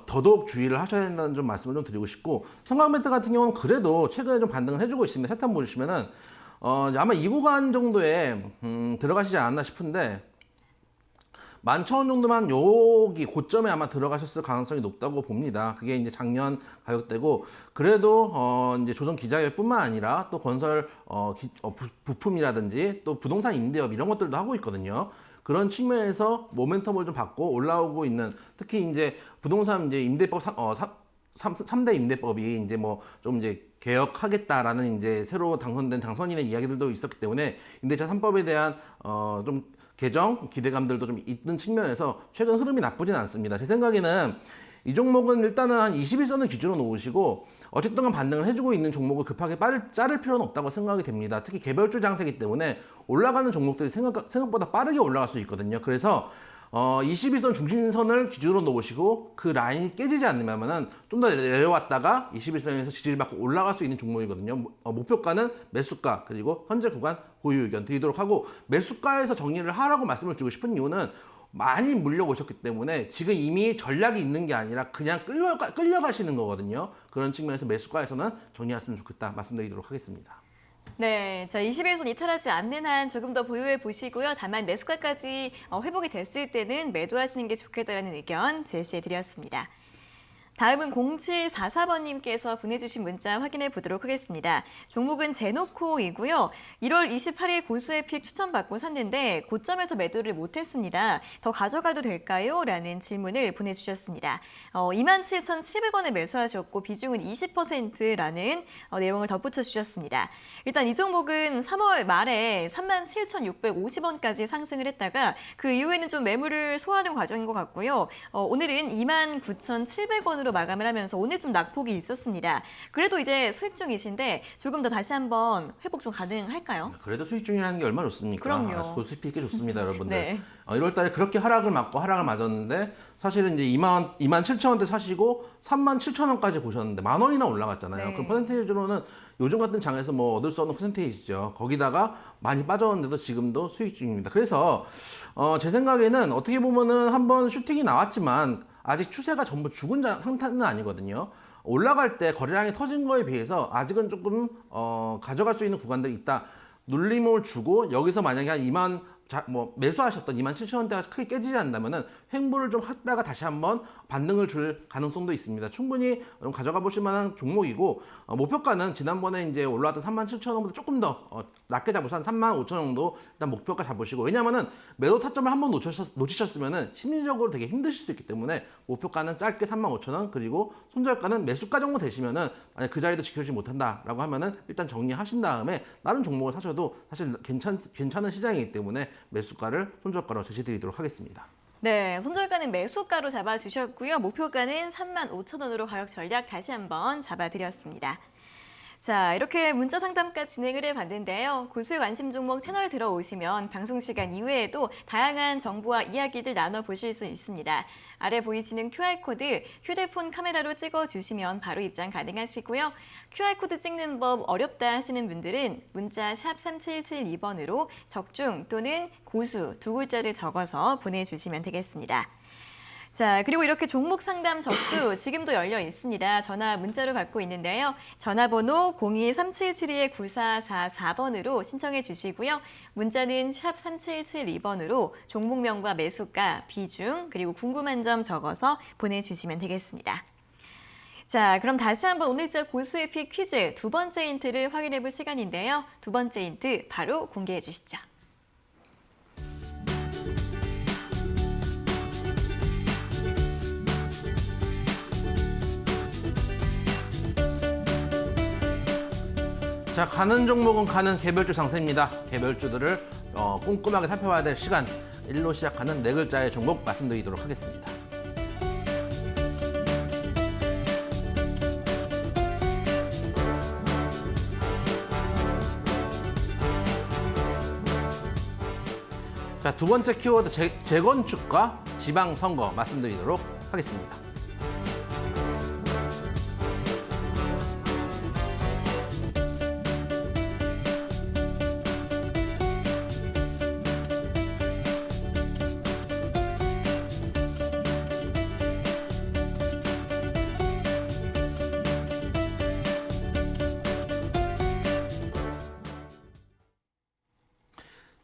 더더욱 주의를 하셔야 된다는 좀 말씀을 좀 드리고 싶고 성광밴드 같은 경우는 그래도 최근에 좀 반등을 해주고 있습니다. 세탄 보시면은 아마 이 구간 정도에 들어가시지 않았나 싶은데 11,000원 정도만 여기 고점에 아마 들어가셨을 가능성이 높다고 봅니다. 그게 이제 작년 가격대고 그래도 이제 조선 기자회뿐만 아니라 또 건설 부품이라든지 또 부동산 임대업 이런 것들도 하고 있거든요. 그런 측면에서 모멘텀을 좀 받고 올라오고 있는 특히 이제 부동산 이제 임대법 3대 임대법이 이제 뭐 좀 이제 개혁하겠다라는 이제 새로 당선된 당선인의 이야기들도 있었기 때문에 임대차 3법에 대한 좀 개정 기대감들도 좀 있는 측면에서 최근 흐름이 나쁘진 않습니다. 제 생각에는 이 종목은 일단은 한 21선을 기준으로 놓으시고 어쨌든 간 반등을 해주고 있는 종목을 급하게 자를 필요는 없다고 생각이 됩니다. 특히 개별주 장세이기 때문에 올라가는 종목들이 생각보다 빠르게 올라갈 수 있거든요. 그래서 21선 중심선을 기준으로 놓으시고 그 라인이 깨지지 않으면은 좀 더 내려왔다가 21선에서 지지를 받고 올라갈 수 있는 종목이거든요. 목표가는 매수가 그리고 현재 구간 보유 의견 드리도록 하고 매수가에서 정리를 하라고 말씀을 드리고 싶은 이유는 많이 물려오셨기 때문에 지금 이미 전략이 있는 게 아니라 그냥 끌려가시는 거거든요. 그런 측면에서 매수가에서는 정리하시면 좋겠다 말씀드리도록 하겠습니다. 네, 자 21선 이탈하지 않는 한 조금 더 보유해 보시고요. 다만 매수가까지 회복이 됐을 때는 매도하시는 게 좋겠다라는 의견 제시해 드렸습니다. 다음은 0744번님께서 보내주신 문자 확인해 보도록 하겠습니다. 종목은 제노코이고요. 1월 28일 골수의픽 추천받고 샀는데 고점에서 매도를 못했습니다. 더 가져가도 될까요? 라는 질문을 보내주셨습니다. 27,700원에 매수하셨고 비중은 20%라는 내용을 덧붙여 주셨습니다. 일단 이 종목은 3월 말에 37,650원까지 상승을 했다가 그 이후에는 좀 매물을 소화하는 과정인 것 같고요. 오늘은 29,700원으로 마감을 하면서 오늘 좀 낙폭이 있었습니다. 그래도 이제 수익 중이신데 조금 더 다시 한번 회복 좀 가능할까요? 그래도 수익 중이라는 게 얼마나 좋습니까? 그럼요. 고수익이 꽤 좋습니다, 여러분들. 네. 1월 달에 그렇게 하락을 맞았는데 사실은 이제 27,000원대 사시고 37,000원까지 보셨는데 10,000원이나 올라갔잖아요. 네. 그럼 퍼센테이지로는 요즘 같은 장에서 뭐 얻을 수 없는 퍼센테이지죠. 거기다가 많이 빠졌는데도 지금도 수익 중입니다. 그래서 제 생각에는 어떻게 보면은 한번 슈팅이 나왔지만 아직 추세가 전부 죽은 상태는 아니거든요. 올라갈 때 거래량이 터진 거에 비해서 아직은 조금 가져갈 수 있는 구간들이 있다. 눌림을 주고 여기서 만약에 한 2만 매수하셨던 27,000원대가 크게 깨지지 않는다면은 횡보를 좀 했다가 다시 한번 반등을 줄 가능성도 있습니다. 충분히 좀 가져가 보실 만한 종목이고 목표가는 지난번에 이제 올라왔던 37,000원보다 조금 더 낮게 잡으셔서 한 35,000원 정도 일단 목표가 잡으시고, 왜냐면은 매도 타점을 한번 놓치셨으면은 심리적으로 되게 힘드실 수 있기 때문에 목표가는 짧게 35,000원, 그리고 손절가는 매수가 정도 되시면은 만약 그 자리도 지켜주지 못한다라고 하면은 일단 정리하신 다음에 다른 종목을 사셔도 사실 괜찮은 시장이기 때문에 매수가를 손절가로 제시드리도록 하겠습니다. 네, 손절가는 매수가로 잡아주셨고요. 목표가는 35,000원으로 가격 전략 다시 한번 잡아드렸습니다. 자, 이렇게 문자 상담과 진행을 해봤는데요. 고수의 관심 종목 채널 들어오시면 방송 시간 이외에도 다양한 정보와 이야기들 나눠보실 수 있습니다. 아래 보이시는 QR코드 휴대폰 카메라로 찍어주시면 바로 입장 가능하시고요. QR코드 찍는 법 어렵다 하시는 분들은 문자 샵 3772번으로 적중 또는 고수 두 글자를 적어서 보내주시면 되겠습니다. 자, 그리고 이렇게 종목 상담 접수 지금도 열려 있습니다. 전화 문자로 받고 있는데요. 전화번호 02-3772-9444번으로 신청해 주시고요. 문자는 샵 3772번으로 종목명과 매수가, 비중, 그리고 궁금한 점 적어서 보내주시면 되겠습니다. 자, 그럼 다시 한번 오늘자 고수의 픽 퀴즈 두 번째 힌트를 확인해 볼 시간인데요. 두 번째 힌트 바로 공개해 주시죠. 자, 가는 종목은 가는 개별주 상세입니다. 개별주들을 꼼꼼하게 살펴봐야 될 시간, 1로 시작하는 네 글자의 종목 말씀드리도록 하겠습니다. 자, 두 번째 키워드 재건축과 지방선거 말씀드리도록 하겠습니다.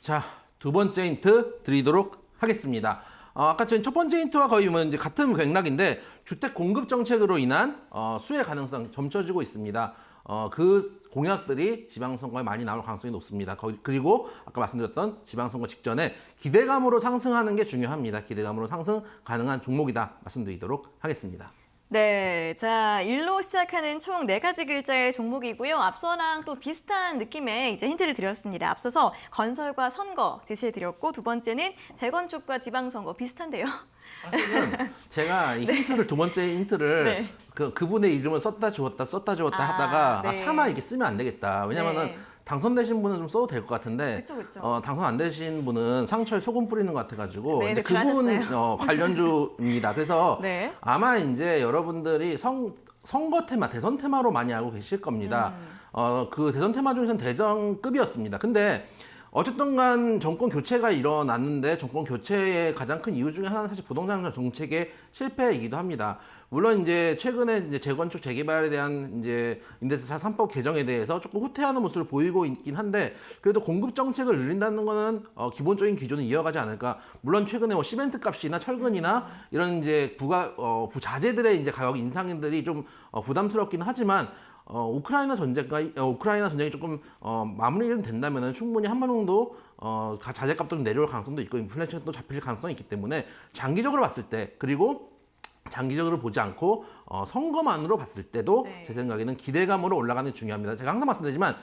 자, 두 번째 힌트 드리도록 하겠습니다. 아까 첫 번째 힌트와 거의 이제 같은 맥락인데, 주택 공급 정책으로 인한 수혜 가능성 점쳐지고 있습니다. 그 공약들이 지방선거에 많이 나올 가능성이 높습니다. 그리고 아까 말씀드렸던 지방선거 직전에 기대감으로 상승하는 게 중요합니다. 기대감으로 상승 가능한 종목이다 말씀드리도록 하겠습니다. 네, 자, 1로 시작하는 총 4가지 글자의 종목이고요. 앞서랑 또 비슷한 느낌의 이제 힌트를 드렸습니다. 앞서서 건설과 선거 제시해드렸고, 두 번째는 재건축과 지방선거 비슷한데요. 사실은 제가 이 힌트를 두 번째 힌트를 네. 그분의 이름을 썼다 지웠다 하다가 네. 차마 이게 쓰면 안 되겠다. 왜냐면은 네. 당선되신 분은 좀 써도 될 것 같은데, 그쵸. 당선 안 되신 분은 상처에 소금 뿌리는 것 같아가지고 네, 이제 네, 그분 관련주입니다. 그래서 네. 아마 이제 여러분들이 선거 테마, 대선 테마로 많이 알고 계실 겁니다. 그 대선 테마 중에서는 대전급이었습니다. 근데 어쨌든 간 정권 교체가 일어났는데, 정권 교체의 가장 큰 이유 중에 하나는 사실 부동산 정책의 실패이기도 합니다. 물론 이제 최근에 이제 재건축 재개발에 대한 이제 임대차 3법 개정에 대해서 조금 후퇴하는 모습을 보이고 있긴 한데, 그래도 공급 정책을 늘린다는 거는 기본적인 기조는 이어가지 않을까. 물론 최근에 뭐 시멘트 값이나 철근이나 이런 이제 부자재들의 이제 가격 인상들이 좀 부담스럽긴 하지만, 우크라이나 전쟁이 조금 마무리가 된다면은 충분히 한 번 정도 자재값도 좀 내려올 가능성도 있고, 인플레이션도 잡힐 가능성이 있기 때문에 장기적으로 봤을 때, 그리고 장기적으로 보지 않고 선거만으로 봤을 때도 네. 제 생각에는 기대감으로 올라가는 게 중요합니다. 제가 항상 말씀드리지만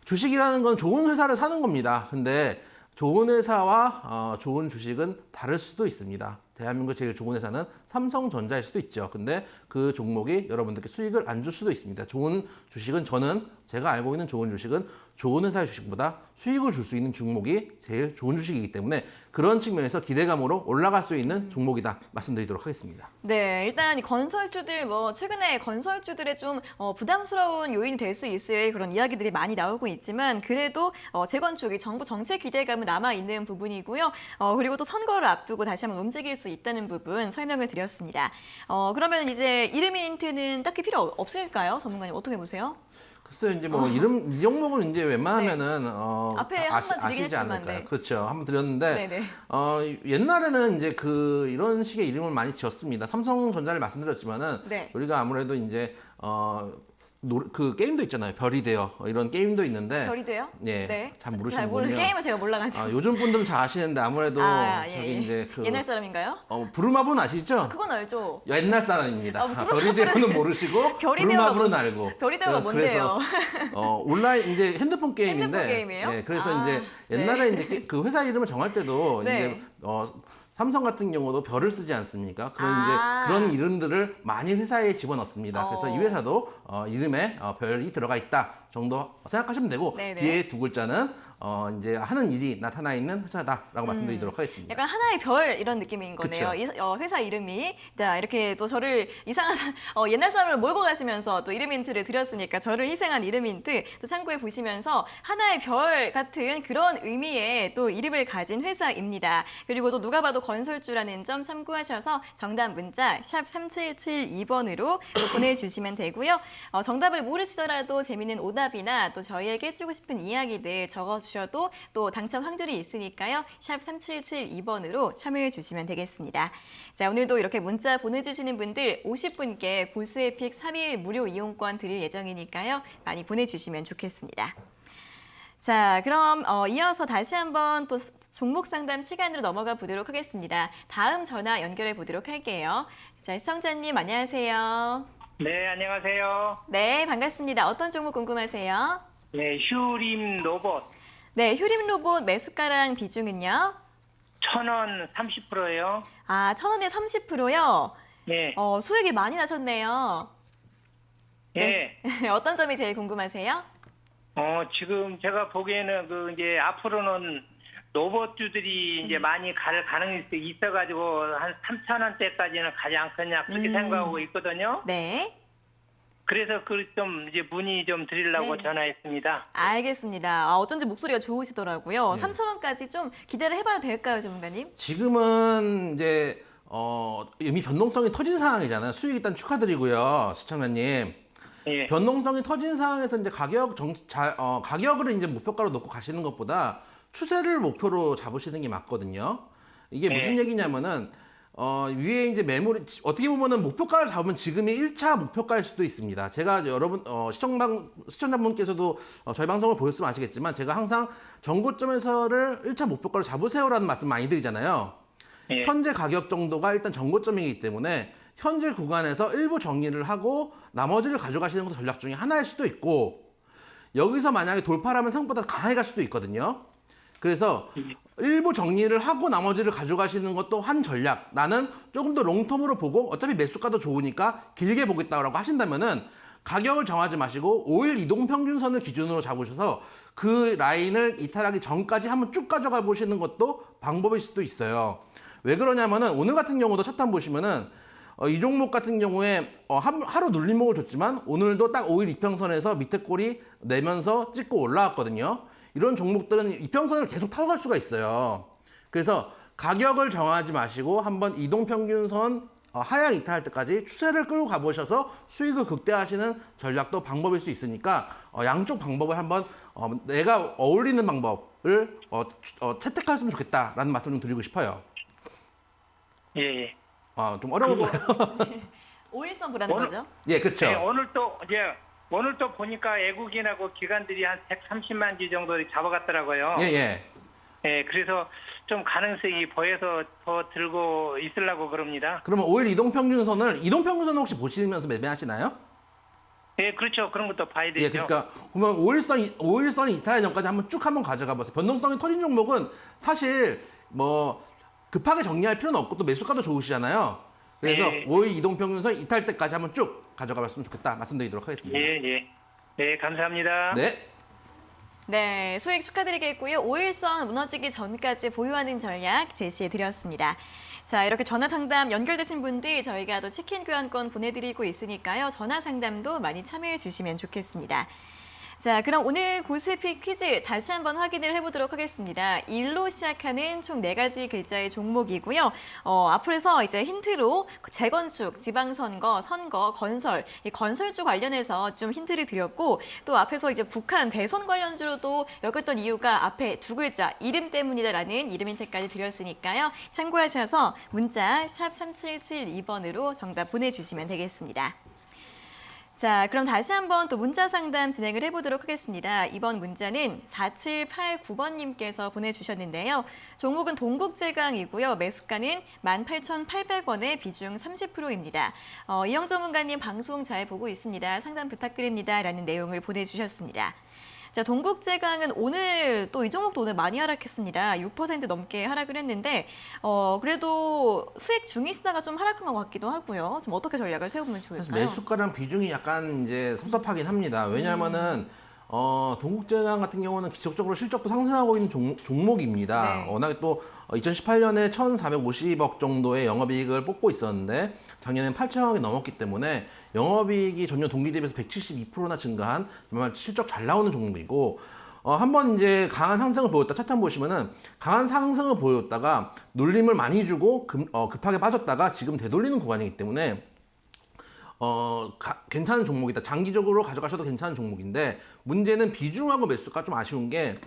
주식이라는 건 좋은 회사를 사는 겁니다. 근데 좋은 회사와 좋은 주식은 다를 수도 있습니다. 대한민국 제일 좋은 회사는 삼성전자일 수도 있죠. 근데 그 종목이 여러분들께 수익을 안 줄 수도 있습니다. 좋은 주식은 제가 알고 있는 좋은 주식은 좋은 회사의 주식보다 수익을 줄 수 있는 종목이 제일 좋은 주식이기 때문에 그런 측면에서 기대감으로 올라갈 수 있는 종목이다 말씀드리도록 하겠습니다. 네, 일단 이 건설주들 최근에 건설주들의 좀 부담스러운 요인이 될 수 있을 그런 이야기들이 많이 나오고 있지만 그래도 재건축이 정부 정책 기대감은 남아 있는 부분이고요. 그리고 또 선거를 앞두고 다시 한번 움직일 수 있다는 부분 설명을 드렸습니다. 그러면 이제 이름인트는 딱히 필요 없을까요, 전문가님 어떻게 보세요? 글쎄요, 이제 뭐 이 종목은 이제 웬만하면은 앞에 한번 드리긴 아시지 했지만, 않을까요? 네. 그렇죠. 한번 드렸는데 네네. 옛날에는 이제 이런 식의 이름을 많이 지었습니다. 삼성전자를 말씀드렸지만은 네. 우리가 아무래도 이제 그 게임도 있잖아요. 별이 되어 이런 게임도 있는데 별이 돼요? 예, 네. 잘 잘 모르시는군요. 게임을 제가 몰라가지고. 요즘 분들은 잘 아시는데 아무래도 예, 저기 예. 이제 옛날 사람인가요? 부루마블은 아시죠? 그건 알죠. 옛날 사람입니다. 뭐 별이 되어는 모르시고 별이 부루마블은 되어가 알고. 별이 되어가 뭔데요? 그래서 온라인 이제 핸드폰 게임인데. 핸드폰 게임이에요? 네, 그래서 아, 이제 네. 옛날에 이제 그 회사 이름을 정할 때도 네. 이제 삼성 같은 경우도 별을 쓰지 않습니까? 그런 아. 이제 그런 이름들을 많이 회사에 집어넣습니다. 그래서 이 회사도 이름에 별이 들어가 있다 정도 생각하시면 되고 네네. 뒤에 두 글자는 이제 하는 일이 나타나 있는 회사다라고 말씀드리도록 하겠습니다. 약간 하나의 별 이런 느낌인 거네요. 그쵸. 회사 이름이. 자, 이렇게 또 저를 이상한 옛날 사람을 몰고 가시면서 또 이름 힌트를 드렸으니까 저를 희생한 이름 힌트 또 참고해 보시면서 하나의 별 같은 그런 의미의 또 이름을 가진 회사입니다. 그리고 또 누가 봐도 건설주라는 점 참고하셔서 정답 문자 샵 3772번으로 보내주시면 되고요. 정답을 모르시더라도 재미있는 오답이나 또 저희에게 해주고 싶은 이야기들 적어주셔도 또 당첨 확률이 있으니까요. 샵 3772번으로 참여해 주시면 되겠습니다. 자, 오늘도 이렇게 문자 보내주시는 분들 50분께 볼스에픽 3일 무료 이용권 드릴 예정이니까요. 많이 보내주시면 좋겠습니다. 자, 그럼 이어서 다시 한번 또 종목 상담 시간으로 넘어가 보도록 하겠습니다. 다음 전화 연결해 보도록 할게요. 자, 시청자님 안녕하세요. 네, 안녕하세요. 네, 반갑습니다. 어떤 종목 궁금하세요? 네, 휴림 로봇 네, 휴림 로봇 매수가랑 비중은요? 1,000원 30%예요. 아, 1,000원에 30%요? 네. 수익이 많이 나셨네요. 네. 어떤 점이 제일 궁금하세요? 지금 제가 보기에는 이제 앞으로는 로봇주들이 이제 많이 갈 가능성이 있어가지고 한 3,000원대까지는 가지 않겠냐 그렇게 생각하고 있거든요. 네. 그래서 좀 이제 문의 좀 드리려고 네. 전화했습니다. 알겠습니다. 어쩐지 목소리가 좋으시더라고요. 3,000원까지 좀 기대를 해봐도 될까요, 전문가님? 지금은 이제 이미 변동성이 터진 상황이잖아요. 수익 일단 축하드리고요, 시청자님. 예. 변동성이 터진 상황에서 이제 가격을 이제 목표가로 놓고 가시는 것보다 추세를 목표로 잡으시는 게 맞거든요. 이게 무슨 얘기냐면은 위에 이제 매물이 어떻게 보면은 목표가를 잡으면 지금이 1차 목표가일 수도 있습니다. 제가 여러분 시청자분께서도 저희 방송을 보셨으면 아시겠지만 제가 항상 전고점에서를 1차 목표가로 잡으세요라는 말씀 많이 드리잖아요. 예. 현재 가격 정도가 일단 전고점이기 때문에 현재 구간에서 일부 정리를 하고 나머지를 가져가시는 것도 전략 중에 하나일 수도 있고 여기서 만약에 돌파를 하면 생각보다 강하게 갈 수도 있거든요. 그래서 일부 정리를 하고 나머지를 가져가시는 것도 한 전략. 나는 조금 더 롱텀으로 보고 어차피 매수가도 좋으니까 길게 보겠다고 하신다면은 가격을 정하지 마시고 5일 이동 평균선을 기준으로 잡으셔서 그 라인을 이탈하기 전까지 한번 쭉 가져가 보시는 것도 방법일 수도 있어요. 왜 그러냐면은 오늘 같은 경우도 차트 보시면은 이 종목 같은 경우에 하루 눌림목을 줬지만 오늘도 딱 5일 이평선에서 밑에 꼬리 내면서 찍고 올라왔거든요. 이런 종목들은 이평선을 계속 타고 갈 수가 있어요. 그래서 가격을 정하지 마시고 한번 이동평균선 하향 이탈할 때까지 추세를 끌고 가보셔서 수익을 극대화하시는 전략도 방법일 수 있으니까 양쪽 방법을 한번 내가 어울리는 방법을 채택하셨으면 좋겠다라는 말씀 좀 드리고 싶어요. 예, 예. 좀 어려운가요? 5일선 보라는 거죠? 예, 그렇죠. 네, 오늘 또 보니까 외국인하고 기관들이 한 130만 주 정도 잡아갔더라고요. 예, 예. 예, 그래서 좀 가능성이 보여서 더 들고 있으려고 그럽니다. 그러면 5일 이동평균선을 혹시 보시면서 매매하시나요? 예, 그렇죠. 그런 것도 봐야 되죠. 예, 그러니까 그러면 5일선 이탈 전까지 한번 가져가 보세요. 변동성이 터진 종목은 사실 급하게 정리할 필요는 없고 또 매수가도 좋으시잖아요. 그래서 예. 5일 이동평균선 이탈 때까지 한번 쭉 가져가 봤으면 좋겠다 말씀드리도록 하겠습니다. 예. 네, 감사합니다. 네. 네, 수익 축하드리겠고요. 5일선 무너지기 전까지 보유하는 전략 제시해드렸습니다. 자, 이렇게 전화 상담 연결되신 분들 저희가 또 치킨 교환권 보내드리고 있으니까요. 전화 상담도 많이 참여해 주시면 좋겠습니다. 자, 그럼 오늘 고수익 퀴즈 다시 한번 확인을 해보도록 하겠습니다. 1로 시작하는 총 4가지 글자의 종목이고요. 앞으로서 이제 힌트로 재건축, 지방선거, 선거, 건설, 이 건설주 관련해서 좀 힌트를 드렸고 또 앞에서 이제 북한 대선 관련주로도 여겼던 이유가 앞에 2글자 이름 때문이다라는 이름 힌트까지 드렸으니까요. 참고하셔서 문자 샵 3772번으로 정답 보내주시면 되겠습니다. 자, 그럼 다시 한번 또 문자 상담 진행을 해보도록 하겠습니다. 이번 문자는 4789번님께서 보내주셨는데요. 종목은 동국제강이고요. 매수가는 18,800원에 비중 30%입니다. 이영 전문가님 방송 잘 보고 있습니다. 상담 부탁드립니다. 라는 내용을 보내주셨습니다. 자, 동국제강은 오늘 또 이 종목도 오늘 많이 하락했습니다. 6% 넘게 하락을 했는데 그래도 수익 중이시다가 좀 하락한 것 같기도 하고요. 좀 어떻게 전략을 세워보면 좋을까요? 매수가랑 비중이 약간 이제 섭섭하긴 합니다. 왜냐하면은 동국제강 같은 경우는 기적적으로 실적도 상승하고 있는 종목입니다. 네. 워낙에 또 2018년에 1,450억 정도의 영업이익을 뽑고 있었는데 작년에는 8천억이 넘었기 때문에 영업이익이 전년 동기 대비해서 172%나 증가한 정말 실적 잘 나오는 종목이고 한번 이제 강한 상승을 보였다. 차트 한번 보시면은 강한 상승을 보였다가 눌림을 많이 주고 급하게 빠졌다가 지금 되돌리는 구간이기 때문에 괜찮은 종목이다. 장기적으로 가져가셔도 괜찮은 종목인데 문제는 비중하고 매수가 좀 아쉬운 게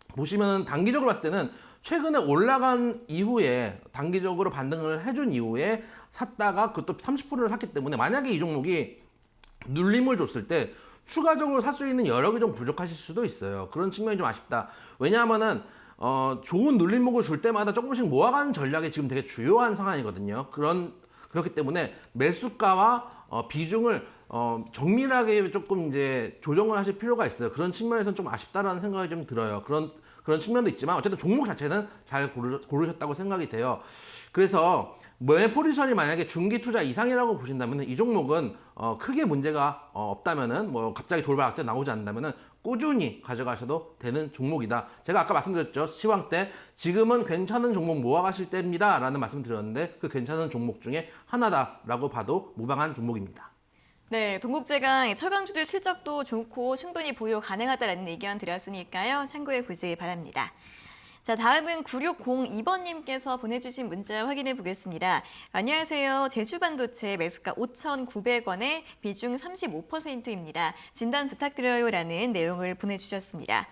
보시면 단기적으로 봤을 때는 최근에 올라간 이후에 단기적으로 반등을 해준 이후에 샀다가 그것도 30%를 샀기 때문에 만약에 이 종목이 눌림을 줬을 때 추가적으로 살 수 있는 여력이 좀 부족하실 수도 있어요. 그런 측면이 좀 아쉽다. 왜냐하면은 좋은 눌림목을 줄 때마다 조금씩 모아가는 전략이 지금 되게 주요한 상황이거든요. 그렇기 때문에 매수가와 비중을 정밀하게 조금 이제 조정을 하실 필요가 있어요. 그런 측면에서는 좀 아쉽다라는 생각이 좀 들어요. 그런 측면도 있지만 어쨌든 종목 자체는 잘 고르셨다고 생각이 돼요. 그래서 매 포지션이 만약에 중기 투자 이상이라고 보신다면 이 종목은 크게 문제가 없다면은 뭐 갑자기 돌발 악재 나오지 않는다면은 꾸준히 가져가셔도 되는 종목이다. 제가 아까 말씀드렸죠. 시황 때 지금은 괜찮은 종목 모아가실 때입니다. 라는 말씀 드렸는데 그 괜찮은 종목 중에 하나다라고 봐도 무방한 종목입니다. 네, 동국제강 철강주들 실적도 좋고 충분히 보유 가능하다라는 의견 드렸으니까요. 참고해 보시기 바랍니다. 자, 다음은 9602번님께서 보내주신 문자 확인해 보겠습니다. 안녕하세요. 제주반도체 매수가 5,900원에 비중 35%입니다. 진단 부탁드려요 라는 내용을 보내주셨습니다.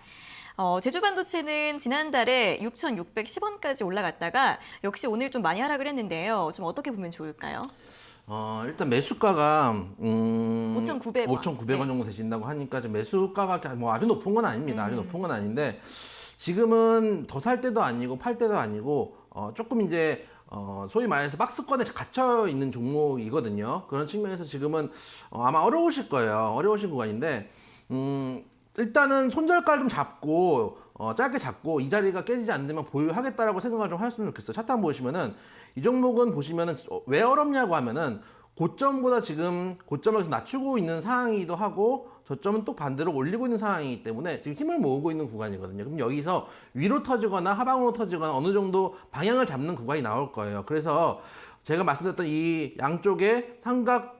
제주반도체는 지난달에 6,610원까지 올라갔다가 역시 오늘 좀 많이 하락을 했는데요. 좀 어떻게 보면 좋을까요? 일단 매수가가 5,900원. 5,900원 정도 되신다고 하니까 지금 매수가가 뭐 아주 높은 건 아닙니다. 아주 높은 건 아닌데 지금은 더 살 때도 아니고 팔 때도 아니고 조금 이제 소위 말해서 박스권에 갇혀 있는 종목이거든요. 그런 측면에서 지금은 아마 어려우실 거예요. 어려우신 구간인데 일단은 손절가 좀 잡고 짧게 잡고 이 자리가 깨지지 않으면 보유하겠다라고 생각을 좀 하셨으면 좋겠어요. 차트 한번 보시면은 이 종목은 보시면은 왜 어렵냐고 하면은 고점보다 지금 고점을 계속 낮추고 있는 상황이기도 하고 저점은 또 반대로 올리고 있는 상황이기 때문에 지금 힘을 모으고 있는 구간이거든요. 그럼 여기서 위로 터지거나 하방으로 터지거나 어느 정도 방향을 잡는 구간이 나올 거예요. 그래서 제가 말씀드렸던 이 양쪽의 삼각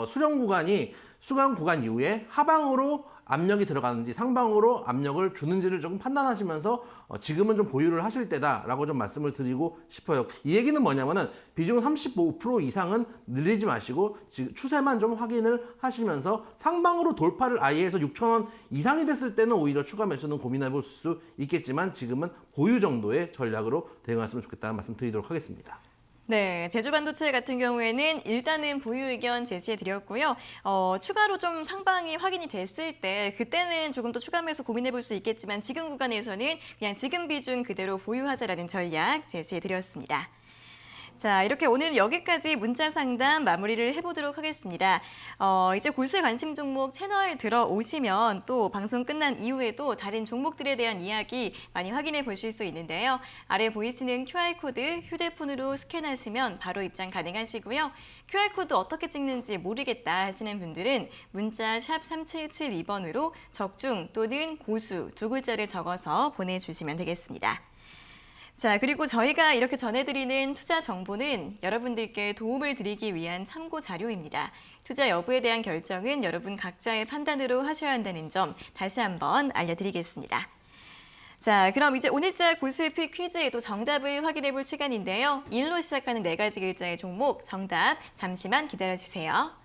수렴 구간 이후에 하방으로 압력이 들어가는지 상방으로 압력을 주는지를 조금 판단하시면서 지금은 좀 보유를 하실 때다라고 좀 말씀을 드리고 싶어요. 이 얘기는 뭐냐면은 비중 35% 이상은 늘리지 마시고 지금 추세만 좀 확인을 하시면서 상방으로 돌파를 아예 해서 6,000원 이상이 됐을 때는 오히려 추가 매수는 고민해 볼 수 있겠지만 지금은 보유 정도의 전략으로 대응했으면 좋겠다는 말씀 드리도록 하겠습니다. 네, 제주반도체 같은 경우에는 일단은 보유 의견 제시해 드렸고요. 추가로 좀 상방이 확인이 됐을 때 그때는 조금 더 추가 매수 고민해 볼 수 있겠지만 지금 구간에서는 그냥 지금 비중 그대로 보유하자라는 전략 제시해 드렸습니다. 자, 이렇게 오늘 여기까지 문자 상담 마무리를 해보도록 하겠습니다. 이제 골수의 관심 종목 채널 들어오시면 또 방송 끝난 이후에도 다른 종목들에 대한 이야기 많이 확인해 보실 수 있는데요. 아래 보이시는 QR코드 휴대폰으로 스캔하시면 바로 입장 가능하시고요. QR코드 어떻게 찍는지 모르겠다 하시는 분들은 문자 샵 3772번으로 적중 또는 고수 두 글자를 적어서 보내주시면 되겠습니다. 자, 그리고 저희가 이렇게 전해드리는 투자 정보는 여러분들께 도움을 드리기 위한 참고 자료입니다. 투자 여부에 대한 결정은 여러분 각자의 판단으로 하셔야 한다는 점 다시 한번 알려드리겠습니다. 자, 그럼 이제 오늘자 골수의 픽 퀴즈에도 정답을 확인해 볼 시간인데요. 1로 시작하는 4가지 글자의 종목 정답 잠시만 기다려주세요.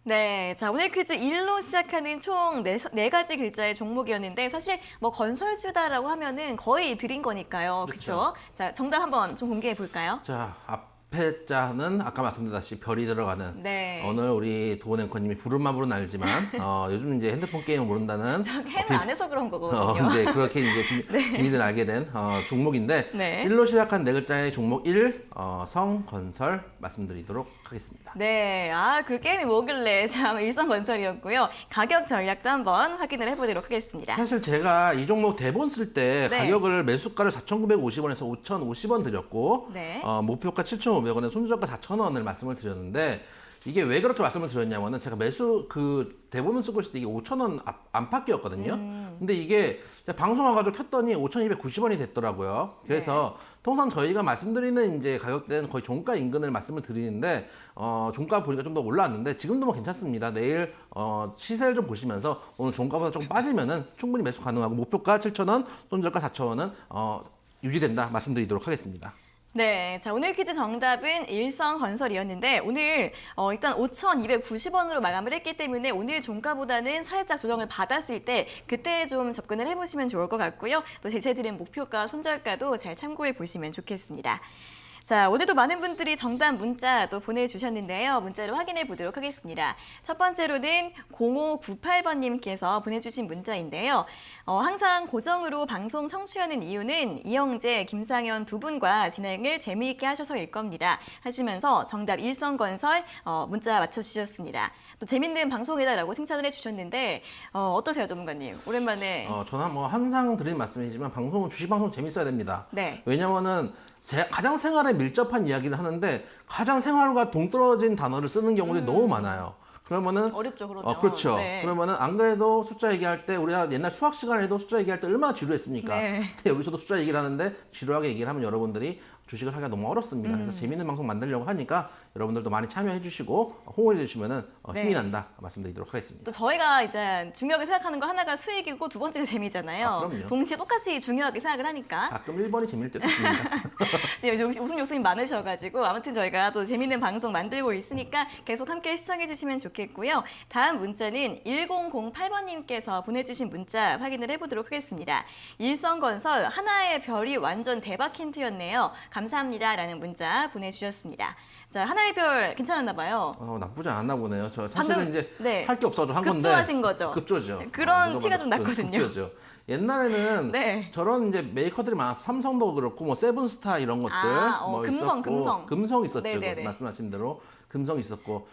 네, 자 오늘 퀴즈 1로 시작하는 총 4가지 글자의 종목이었는데 사실 뭐 건설주다라고 하면은 거의 드린 거니까요. 그렇죠? 자, 정답 한번 좀 공개해 볼까요? 자, 앞에 자는 아까 말씀드렸다시피 별이 들어가는 네. 오늘 우리 도원 앵커님이 부른만 부르는 알지만 요즘 이제 핸드폰 게임을 모른다는 저 게임을 안 해서 그런 거거든요. 이제 그렇게 이제 비밀을 알게 된 종목인데 네. 1로 시작한 4글자의 종목 1 성건설 말씀드리도록 하겠습니다. 네, 그 게임이 뭐길래 참 일성건설이었고요. 가격 전략도 한번 확인을 해보도록 하겠습니다. 사실 제가 이 종목 대본 쓸 때 네. 가격을 매수가를 4,950원에서 5,050원 드렸고 네. 목표가 7,500원에 손절가 4,000원을 말씀을 드렸는데 이게 왜 그렇게 말씀을 드렸냐면은 제가 매수 대본을 쓰고 있을 때 이게 5,000원 안팎이었거든요. 근데 이게 방송 와가지고 켰더니 5,290원이 됐더라고요. 그래서 통상 저희가 말씀드리는 이제 가격대는 거의 종가 인근을 말씀을 드리는데 종가 보니까 좀 더 올라왔는데 지금도 뭐 괜찮습니다. 내일 시세를 좀 보시면서 오늘 종가보다 조금 빠지면은 충분히 매수 가능하고 목표가 7,000원, 손절가 4,000원은 유지된다 말씀드리도록 하겠습니다. 네, 자 오늘 퀴즈 정답은 일성건설이었는데 오늘 일단 5,290원으로 마감을 했기 때문에 오늘 종가보다는 살짝 조정을 받았을 때 그때 좀 접근을 해보시면 좋을 것 같고요. 또 제시해드린 목표가 손절가도 잘 참고해 보시면 좋겠습니다. 자, 오늘도 많은 분들이 정답 문자 또 보내주셨는데요. 문자로 확인해 보도록 하겠습니다. 첫 번째로는 0598번님께서 보내주신 문자인데요. 항상 고정으로 방송 청취하는 이유는 이영재, 김상현 두 분과 진행을 재미있게 하셔서일 겁니다. 하시면서 정답 일성건설 문자 맞춰주셨습니다. 또 재밌는 방송이다라고 칭찬을 해주셨는데 어떠세요, 전문가님? 오랜만에. 저는 뭐 항상 드리는 말씀이지만 주식 방송 재밌어야 됩니다. 네. 왜냐면은 가장 생활에 밀접한 이야기를 하는데 가장 생활과 동떨어진 단어를 쓰는 경우들이 너무 많아요. 그러면은 어렵죠, 그렇죠. 그렇죠. 네. 그러면은 안 그래도 숫자 얘기할 때 우리가 옛날 수학 시간에도 숫자 얘기할 때 얼마나 지루했습니까? 네. 근데 여기서도 숫자 얘기를 하는데 지루하게 얘기를 하면 여러분들이 주식을 하기가 너무 어렵습니다. 그래서 재밌는 방송 만들려고 하니까 여러분들도 많이 참여해 주시고 홍보해 주시면은 힘이 네. 난다 말씀드리도록 하겠습니다. 또 저희가 이제 중요하게 생각하는 거 하나가 수익이고 두 번째가 재미잖아요. 그럼요. 동시에 똑같이 중요하게 생각을 하니까. 가끔 1번이 재미일 때도 있습니다. 지금 웃음 욕심이 많으셔가지고 아무튼 저희가 또 재밌는 방송 만들고 있으니까 계속 함께 시청해 주시면 좋겠고요. 다음 문자는 1008번님께서 보내주신 문자 확인을 해보도록 하겠습니다. 일성건설 하나의 별이 완전 대박 힌트였네요. 감사합니다라는 문자 보내주셨습니다. 자, 하나의 별 괜찮았나 봐요. 나쁘지 않았나 보네요. 저 사실은 방금, 이제 네. 할 게 없어서 한 건데. 급조하신 거죠? 급조죠. 그런 티가 좀 났거든요. 급조죠. 옛날에는 네. 저런 이제 메이커들이 많아서 삼성도 그렇고 뭐 세븐스타 이런 것들 뭐 금성, 있었고 금성 있었죠. 네네네. 말씀하신 대로 금성 있었고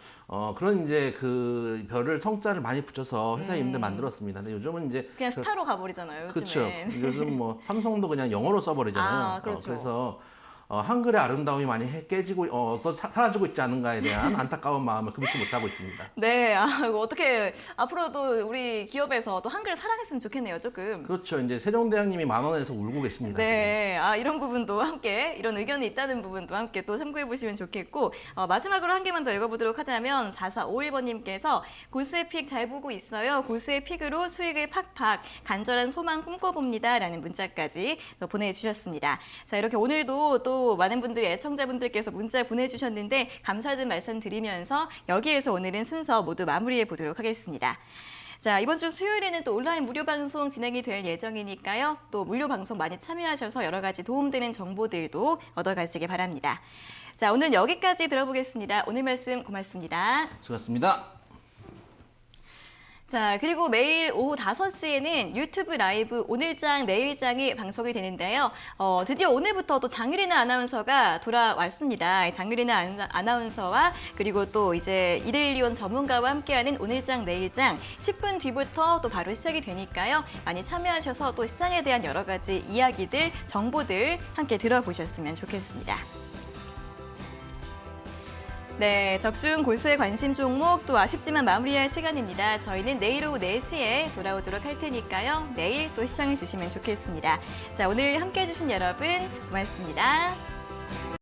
그런 이제 그 별을 성자를 많이 붙여서 회사 이름들 만들었습니다. 근데 요즘은 이제 그냥 스타로 가버리잖아요, 그렇죠. 요즘엔. 요즘 뭐 삼성도 그냥 영어로 써버리잖아요. 그렇죠. 그래서 한글의 아름다움이 많이 깨지고 사라지고 있지 않은가에 대한 안타까운 마음을 금치 못하고 있습니다. 네, 이거 어떻게 앞으로도 우리 기업에서 또 한글을 사랑했으면 좋겠네요, 조금. 그렇죠. 이제 세종대왕님이 10,000원에서 울고 계십니다. 네, 이런 부분도 함께 이런 의견이 있다는 부분도 함께 또 참고해 보시면 좋겠고 마지막으로 한 개만 더 읽어보도록 하자면 4451번님께서 골수의 픽 잘 보고 있어요. 골수의 픽으로 수익을 팍팍 간절한 소망 꿈꿔봅니다라는 문자까지 또 보내주셨습니다. 자, 이렇게 오늘도 또 많은 분들이 애청자분들께서 문자 보내주셨는데 감사하다는 말씀 드리면서 여기에서 오늘은 순서 모두 마무리해 보도록 하겠습니다. 자, 이번 주 수요일에는 또 온라인 무료 방송 진행이 될 예정이니까요. 또 무료 방송 많이 참여하셔서 여러 가지 도움되는 정보들도 얻어가시기 바랍니다. 자, 오늘 여기까지 들어보겠습니다. 오늘 말씀 고맙습니다. 수고하셨습니다. 자, 그리고 매일 오후 5시에는 유튜브 라이브 오늘장 내일장이 방송이 되는데요. 드디어 오늘부터 또 장유리나 아나운서가 돌아왔습니다. 장유리나 아나운서와 그리고 또 이제 이데일리 온 전문가와 함께하는 오늘장 내일장 10분 뒤부터 또 바로 시작이 되니까요. 많이 참여하셔서 또 시장에 대한 여러 가지 이야기들, 정보들 함께 들어보셨으면 좋겠습니다. 네, 적중 골수의 관심 종목 또 아쉽지만 마무리할 시간입니다. 저희는 내일 오후 4시에 돌아오도록 할 테니까요. 내일 또 시청해 주시면 좋겠습니다. 자, 오늘 함께해 주신 여러분 고맙습니다.